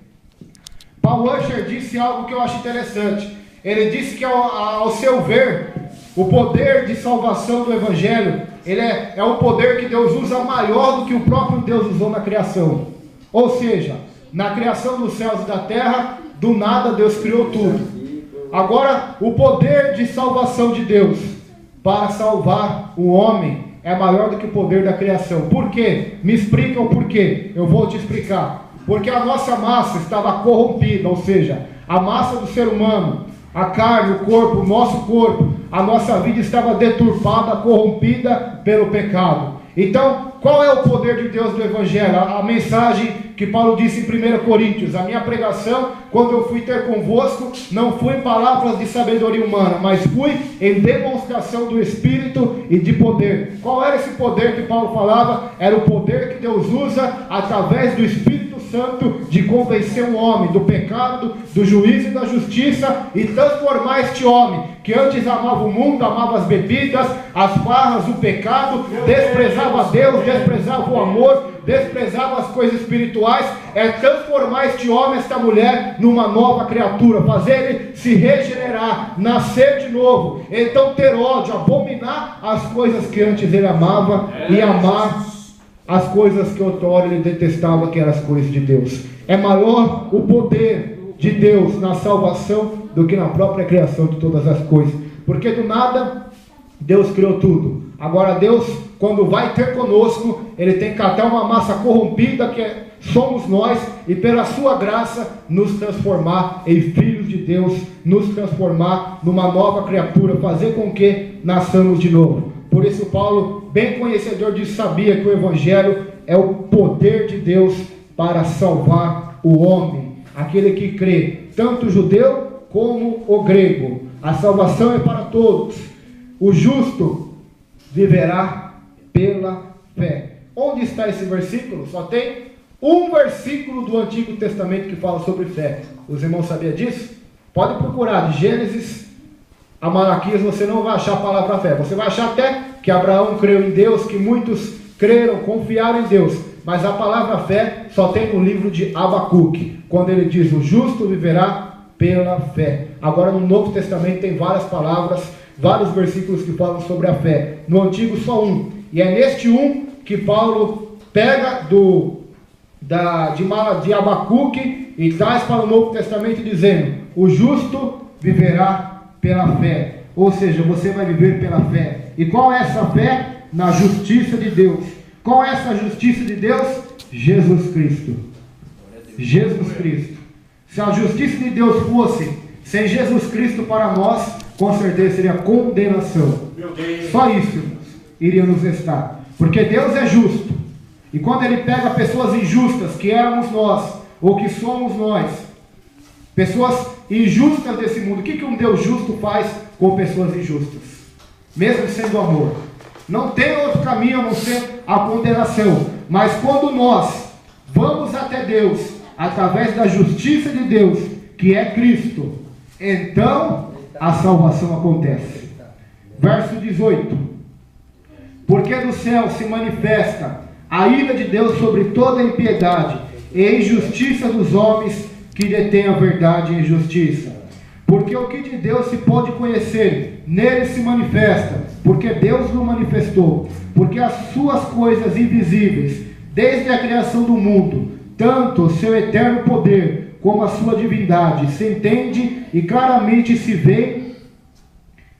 Paul Washer disse algo que eu acho interessante. Ele disse que ao seu ver, o poder de salvação do Evangelho, ele é um poder que Deus usa maior do que o próprio Deus usou na criação. Ou seja, na criação dos céus e da terra, do nada Deus criou tudo. Agora, o poder de salvação de Deus para salvar o homem é maior do que o poder da criação. Por quê? Me explica o porquê. Eu vou te explicar. Porque a nossa massa estava corrompida, ou seja, a massa do ser humano, a carne, o corpo, o nosso corpo, a nossa vida estava deturpada, corrompida pelo pecado. Então, qual é o poder de Deus do Evangelho? A mensagem que Paulo disse em 1 Coríntios, a minha pregação, quando eu fui ter convosco, não foi em palavras de sabedoria humana, mas fui em demonstração do Espírito e de poder. Qual era esse poder que Paulo falava? Era o poder que Deus usa através do Espírito Santo de convencer um homem do pecado, do juízo e da justiça, e transformar este homem que antes amava o mundo, amava as bebidas, as farras, o pecado, desprezava Deus, desprezava o amor, desprezava as coisas espirituais, é transformar este homem, esta mulher, numa nova criatura, fazer ele se regenerar, nascer de novo, então ter ódio, abominar as coisas que antes ele amava e amar as coisas que outrora ele detestava, que eram as coisas de Deus. É maior o poder de Deus na salvação do que na própria criação de todas as coisas, porque do nada Deus criou tudo. Agora Deus, quando vai ter conosco, Ele tem que catar uma massa corrompida que somos nós, e pela sua graça nos transformar em filhos de Deus, nos transformar numa nova criatura, fazer com que nasçamos de novo. Por isso Paulo, bem conhecedor disso, sabia que o Evangelho é o poder de Deus para salvar o homem, aquele que crê, tanto o judeu como o grego. A salvação é para todos. O justo viverá pela fé. Onde está esse versículo? Só tem um versículo do Antigo Testamento que fala sobre fé. Os irmãos sabiam disso? Pode procurar, de Gênesis a Malaquias, você não vai achar a palavra fé. Você vai achar até que Abraão creu em Deus, que muitos creram, confiaram em Deus. Mas a palavra fé só tem no livro de Abacuque, quando ele diz: o justo viverá pela fé. Agora no Novo Testamento tem várias palavras, vários versículos que falam sobre a fé. No Antigo só um. E é neste um que Paulo pega de Abacuque e traz para o Novo Testamento dizendo: o justo viverá pela fé. Ou seja, você vai viver pela fé. E qual é essa fé? Na justiça de Deus. Qual é essa justiça de Deus? Jesus Cristo. Jesus Cristo. Se a justiça de Deus fosse sem Jesus Cristo para nós, com certeza seria condenação. Só isso, irmãos, iria nos restar. Porque Deus é justo. E quando Ele pega pessoas injustas, que éramos nós, ou que somos nós, pessoas injustas desse mundo, o que um Deus justo faz com pessoas injustas? Mesmo sendo amor. Não tem outro caminho a não ser a condenação. Mas quando nós vamos até Deus, através da justiça de Deus, que é Cristo, então a salvação acontece. Verso 18: porque do céu se manifesta a ira de Deus sobre toda a impiedade e a injustiça dos homens que detém a verdade e a justiça. Porque o que de Deus se pode conhecer, nele se manifesta, porque Deus o manifestou. Porque as suas coisas invisíveis, desde a criação do mundo, tanto o seu eterno poder como a sua divindade, se entende e claramente se vê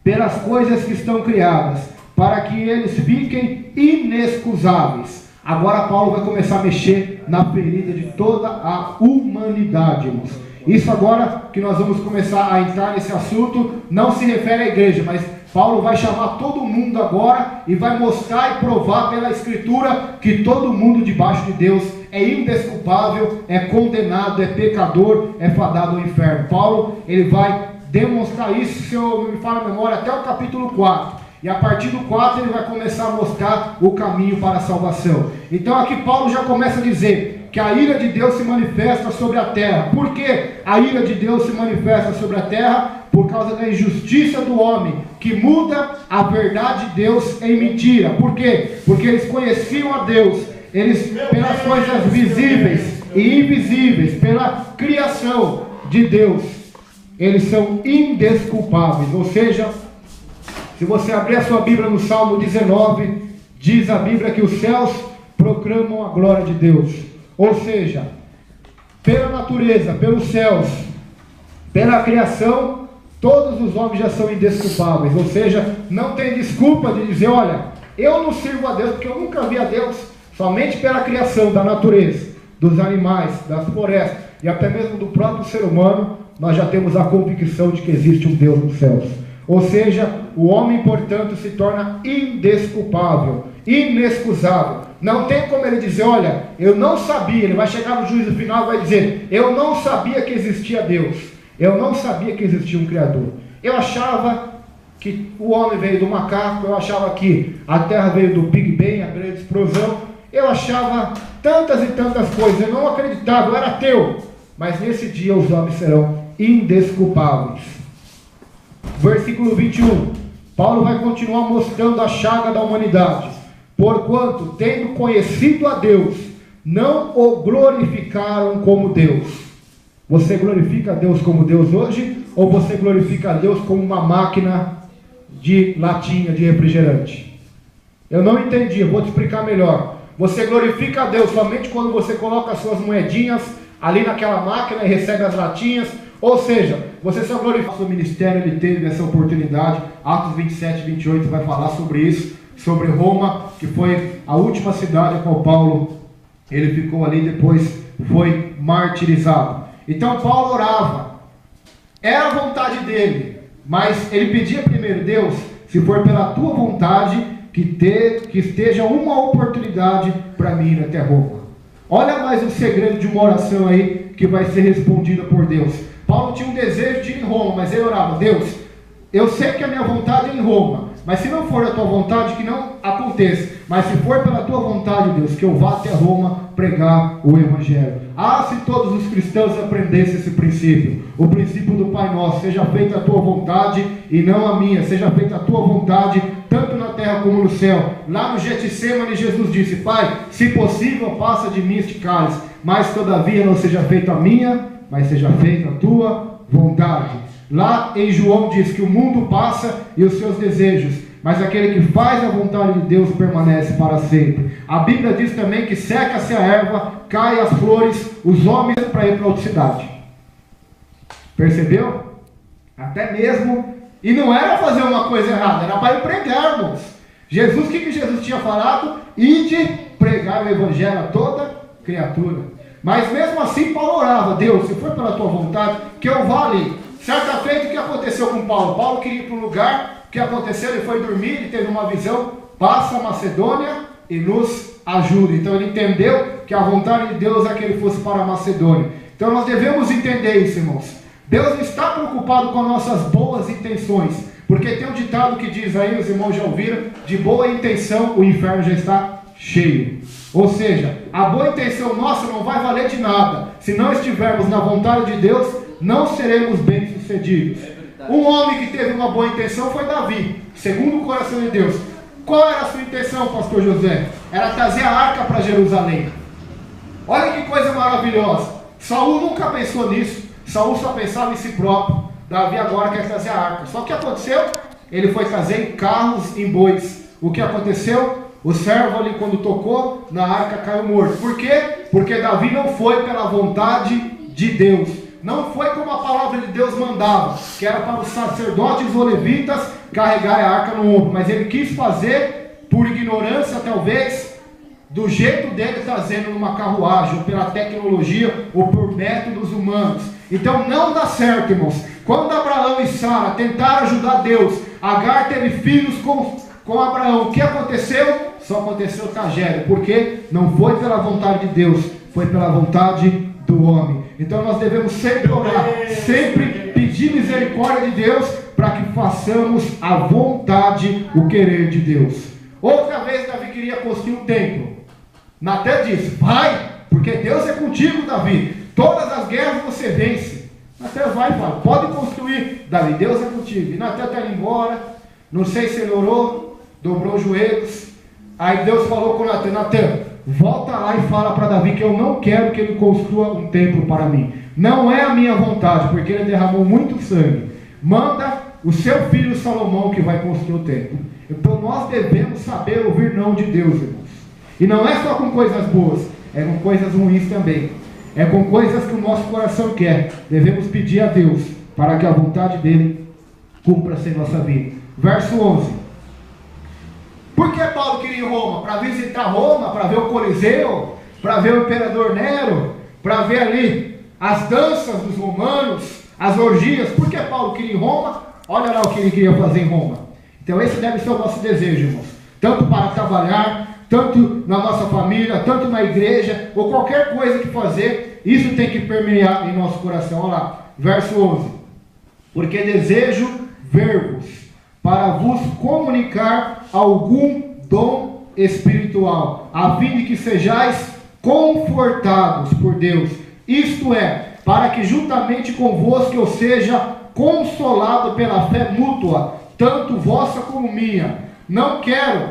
pelas coisas que estão criadas, para que eles fiquem inexcusáveis. Agora Paulo vai começar a mexer na ferida de toda a humanidade, irmãos. Isso agora que nós vamos começar a entrar nesse assunto, não se refere à igreja, mas Paulo vai chamar todo mundo agora e vai mostrar e provar pela Escritura que todo mundo debaixo de Deus é indesculpável, é condenado, é pecador, é fadado ao inferno. Paulo, ele vai demonstrar isso, se eu não me falo a memória, até o capítulo 4. E a partir do 4 ele vai começar a mostrar o caminho para a salvação. Então aqui Paulo já começa a dizer que a ira de Deus se manifesta sobre a terra. Por que a ira de Deus se manifesta sobre a terra? Por causa da injustiça do homem, que muda a verdade de Deus em mentira. Por quê? Porque eles conheciam a Deus, eles, pelas coisas visíveis e invisíveis, pela criação de Deus, eles são indesculpáveis. Ou seja, se você abrir a sua Bíblia no Salmo 19, diz a Bíblia que os céus proclamam a glória de Deus. Ou seja, pela natureza, pelos céus, pela criação, todos os homens já são indesculpáveis. Ou seja, não tem desculpa de dizer, olha, eu não sirvo a Deus porque eu nunca vi a Deus. Somente pela criação da natureza, dos animais, das florestas e até mesmo do próprio ser humano, nós já temos a convicção de que existe um Deus nos céus. Ou seja, o homem, portanto, se torna indesculpável, inexcusável. Não tem como ele dizer, olha, eu não sabia. Ele vai chegar no juízo final e vai dizer, eu não sabia que existia Deus. Eu não sabia que existia um Criador. Eu achava que o homem veio do macaco, eu achava que a terra veio do Big Bang, a grande explosão. Eu achava tantas e tantas coisas, eu não acreditava, eu era ateu. Mas nesse dia os homens serão indesculpáveis. Versículo 21, Paulo vai continuar mostrando a chaga da humanidade. Porquanto, tendo conhecido a Deus, não o glorificaram como Deus. Você glorifica a Deus como Deus hoje? Ou você glorifica a Deus como uma máquina de latinha de refrigerante? Eu não entendi, eu vou te explicar melhor. Você glorifica a Deus somente quando você coloca as suas moedinhas ali naquela máquina e recebe as latinhas? Ou seja, você só glorifica o seu ministério, ele teve essa oportunidade. Atos 27 e 28 vai falar sobre isso, sobre Roma, que foi a última cidade a qual Paulo ele ficou ali, depois foi martirizado. Então Paulo orava, era a vontade dele, mas ele pedia primeiro, Deus, se for pela tua vontade, que esteja uma oportunidade para mim ir até Roma. Olha mais um segredo de uma oração aí que vai ser respondida por Deus. Paulo tinha um desejo de ir em Roma, mas ele orava, Deus, eu sei que a minha vontade é em Roma, mas se não for a tua vontade, que não aconteça. Mas se for pela tua vontade, Deus, que eu vá até Roma pregar o Evangelho. Ah, se todos os cristãos aprendessem esse princípio, o princípio do Pai Nosso, seja feita a tua vontade e não a minha, seja feita a tua vontade, tanto na terra como no céu. Lá no Getsemane, Jesus disse, Pai, se possível, passa de mim este cálice, mas todavia não seja feita a minha, mas seja feita a tua vontade. Lá em João diz que o mundo passa e os seus desejos, mas aquele que faz a vontade de Deus permanece para sempre. A Bíblia diz também que seca-se a erva, caem as flores, os homens para ir para outra cidade. Percebeu? Até mesmo, e não era fazer uma coisa errada, era para ir pregar, irmãos. Jesus, o que Jesus tinha falado? Ide pregar o Evangelho a toda criatura. Mas mesmo assim Paulo orava, Deus, se for pela tua vontade, que eu vá ali. Certa feita, o que aconteceu com Paulo? Paulo queria ir para um lugar, o que aconteceu? Ele foi dormir, ele teve uma visão, passa a Macedônia e nos ajuda. Então ele entendeu que a vontade de Deus é que ele fosse para a Macedônia. Então nós devemos entender isso, irmãos. Deus não está preocupado com nossas boas intenções, porque tem um ditado que diz aí, os irmãos já ouviram, de boa intenção o inferno já está cheio. Ou seja, a boa intenção nossa não vai valer de nada. Se não estivermos na vontade de Deus, não seremos bem-sucedidos. Um homem que teve uma boa intenção foi Davi, segundo o coração de Deus. Qual era a sua intenção, pastor José? Era trazer a arca para Jerusalém. Olha que coisa maravilhosa. Saul nunca pensou nisso. Saul só pensava em si próprio. Davi agora quer trazer a arca. Só que o que aconteceu? Ele foi trazer em carros, em bois. O que aconteceu? O servo ali, quando tocou na arca, caiu morto. Por quê? Porque Davi não foi pela vontade de Deus. Não foi como a palavra de Deus mandava, que era para os sacerdotes ou levitas carregar a arca no ombro. Mas ele quis fazer, por ignorância talvez, do jeito dele, trazendo numa carruagem, ou pela tecnologia, ou por métodos humanos. Então não dá certo, irmãos. Quando Abraão e Sara tentaram ajudar Deus, Agar teve filhos com Abraão. O que aconteceu? Só aconteceu tragédia. Porque não foi pela vontade de Deus, foi pela vontade do homem. Então nós devemos sempre orar, sempre pedir misericórdia de Deus, para que façamos a vontade, o querer de Deus. Outra vez Davi queria construir um templo. Natan disse: vai, porque Deus é contigo, Davi. Todas as guerras você vence. Natan vai e fala: pode construir, Davi, Deus é contigo. E Natan está indo embora. Não sei se ele orou, dobrou os joelhos. Aí Deus falou com Natan: Natan, volta lá e fala para Davi que eu não quero que ele construa um templo para mim. Não é a minha vontade, porque ele derramou muito sangue. Manda o seu filho Salomão que vai construir o templo. Então nós devemos saber ouvir não de Deus, irmãos. E não é só com coisas boas, é com coisas ruins também. É com coisas que o nosso coração quer. Devemos pedir a Deus para que a vontade dele cumpra-se em nossa vida. Verso 11. Por que Paulo queria ir em Roma? Para visitar Roma, para ver o Coliseu, para ver o imperador Nero, para ver ali as danças dos romanos, as orgias. Por que Paulo queria ir em Roma? Olha lá o que ele queria fazer em Roma. Então esse deve ser o nosso desejo, irmãos. Tanto para trabalhar, tanto na nossa família, tanto na igreja, ou qualquer coisa que fazer, isso tem que permear em nosso coração. Olha lá, verso 11. Porque desejo ver-vos, para vos comunicar algum dom espiritual, a fim de que sejais confortados por Deus. Isto é, para que juntamente convosco eu seja consolado pela fé mútua, tanto vossa como minha. Não quero,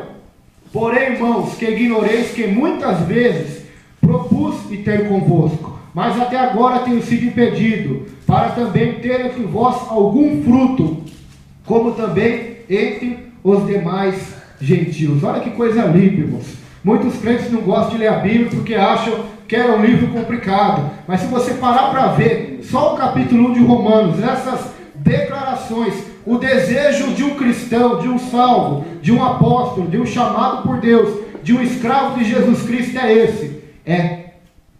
porém, irmãos, que ignoreis que muitas vezes propus e ter convosco, mas até agora tenho sido impedido, para também ter entre vós algum fruto, como também entre os demais gentios. Olha que coisa linda, irmãos. Muitos crentes não gostam de ler a Bíblia porque acham que é um livro complicado. Mas se você parar para ver só o capítulo 1 de Romanos, essas declarações, o desejo de um cristão, de um salvo, de um apóstolo, de um chamado por Deus, de um escravo de Jesus Cristo é esse: é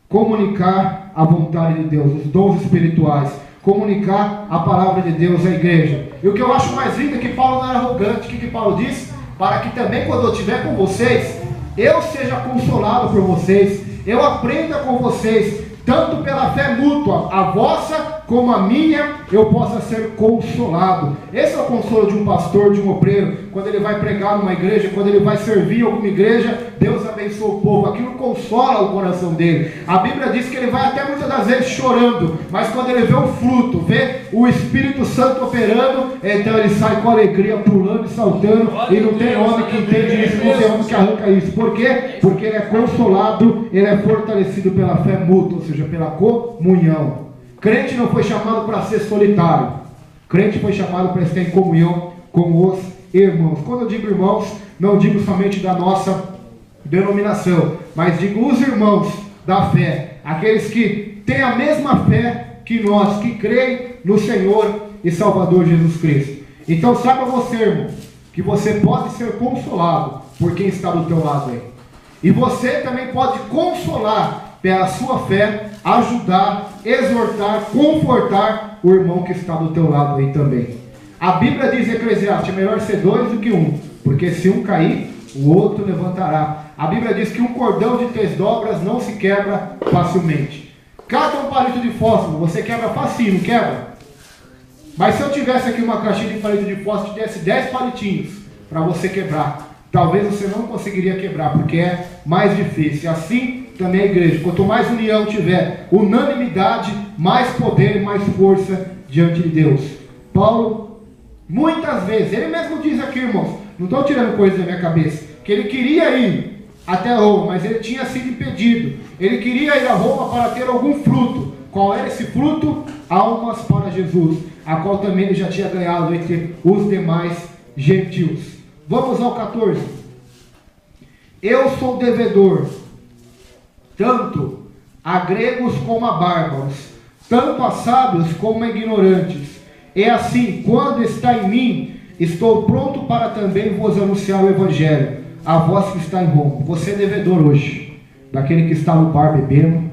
comunicar a vontade de Deus, os dons espirituais, comunicar a palavra de Deus à igreja. E o que eu acho mais lindo é que Paulo não era arrogante. O que Paulo diz? Para que também quando eu estiver com vocês, eu seja consolado por vocês, eu aprenda com vocês, tanto pela fé mútua, a vossa como a minha, eu possa ser consolado. Esse é o consolo de um pastor, de um obreiro, quando ele vai pregar numa igreja, quando ele vai servir em alguma igreja. Deus abençoa o povo, aquilo consola o coração dele. A Bíblia diz que ele vai até muitas das vezes chorando, mas quando ele vê o fruto, vê o Espírito Santo operando, então ele sai com alegria, pulando e saltando. E não tem homem que entende isso, não tem homem que arranca isso. Por quê? Porque ele é consolado, ele é fortalecido pela fé mútua, ou seja, pela comunhão. Crente não foi chamado para ser solitário. Crente foi chamado para estar em comunhão com os irmãos. Quando eu digo irmãos, não digo somente da nossa denominação, mas digo os irmãos da fé, aqueles que têm a mesma fé que nós, que creem no Senhor e Salvador Jesus Cristo. Então saiba você, irmão, que você pode ser consolado por quem está do teu lado aí. E você também pode consolar pela sua fé, ajudar, exortar, confortar o irmão que está do teu lado aí também. A Bíblia diz em Eclesiastes: é melhor ser dois do que um, porque se um cair, o outro levantará. A Bíblia diz que um cordão de 3 dobras não se quebra facilmente. Cada um palito de fósforo, você quebra facinho, não quebra? Mas se eu tivesse aqui uma caixinha de palito de fósforo que desse 10 palitinhos para você quebrar, talvez você não conseguiria quebrar, porque é mais difícil. Assim também a igreja, quanto mais união tiver, unanimidade, mais poder e mais força diante de Deus. Paulo, muitas vezes, ele mesmo diz aqui, irmãos, não estou tirando coisas da minha cabeça, que ele queria ir até Roma, mas ele tinha sido impedido. Ele queria ir a Roma para ter algum fruto, Qual era esse fruto? Almas para Jesus, a qual também ele já tinha ganhado entre os demais gentios. Vamos ao 14. Eu sou devedor, tanto a gregos como a bárbaros, tanto a sábios como a ignorantes. E assim, quando está em mim, estou pronto para também vos anunciar o Evangelho, a vós que está em Roma. Você é devedor hoje, daquele que está no bar bebendo,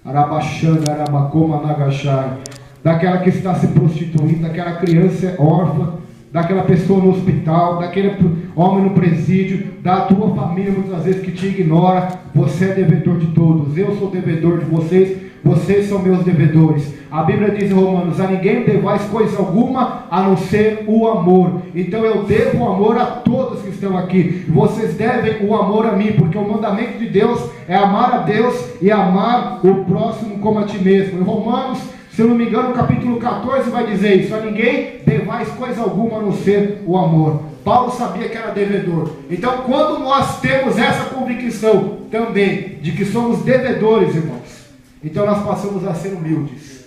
arabaxanga, arabacoma, nagachai, daquela que está se prostituindo, daquela criança órfã, daquela pessoa no hospital, daquele homem no presídio, da tua família muitas vezes que te ignora. Você é devedor de todos, eu sou devedor de vocês, vocês são meus devedores. A Bíblia diz em Romanos: a ninguém devais coisa alguma a não ser o amor. Então eu devo o amor a todos que estão aqui, vocês devem o amor a mim, porque o mandamento de Deus é amar a Deus e amar o próximo como a ti mesmo. Em Romanos, se eu não me engano, capítulo 14 vai dizer isso: a ninguém devais coisa alguma a não ser o amor. Paulo sabia que era devedor. Então, quando nós temos essa convicção também de que somos devedores, irmãos, então nós passamos a ser humildes.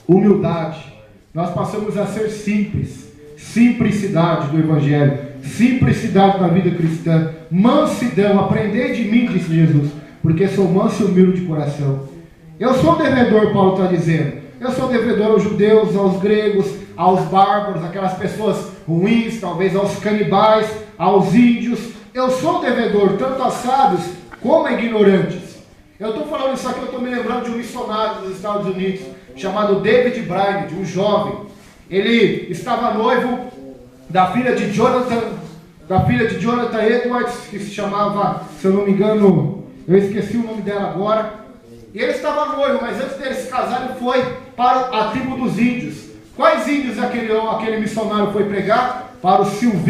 Humildade. Nós passamos a ser simples. Simplicidade do Evangelho. Simplicidade da vida cristã. Mansidão. Aprendei de mim, disse Jesus, porque sou manso e humilde de coração. Eu sou devedor, Paulo está dizendo. Eu sou devedor aos judeus, aos gregos, aos bárbaros, aquelas pessoas ruins, talvez aos canibais, aos índios. Eu sou devedor tanto a sábios como a ignorantes. Eu estou falando isso aqui, eu estou me lembrando de um missionário dos Estados Unidos, chamado David Bryant, um jovem. Ele estava noivo da filha de Jonathan Edwards, que se chamava, se eu não me engano, eu esqueci o nome dela agora. E ele estava noivo, mas antes dele se casar, ele foi para a tribo dos índios. Quais índios aquele missionário foi pregar? Para os Silvídeos.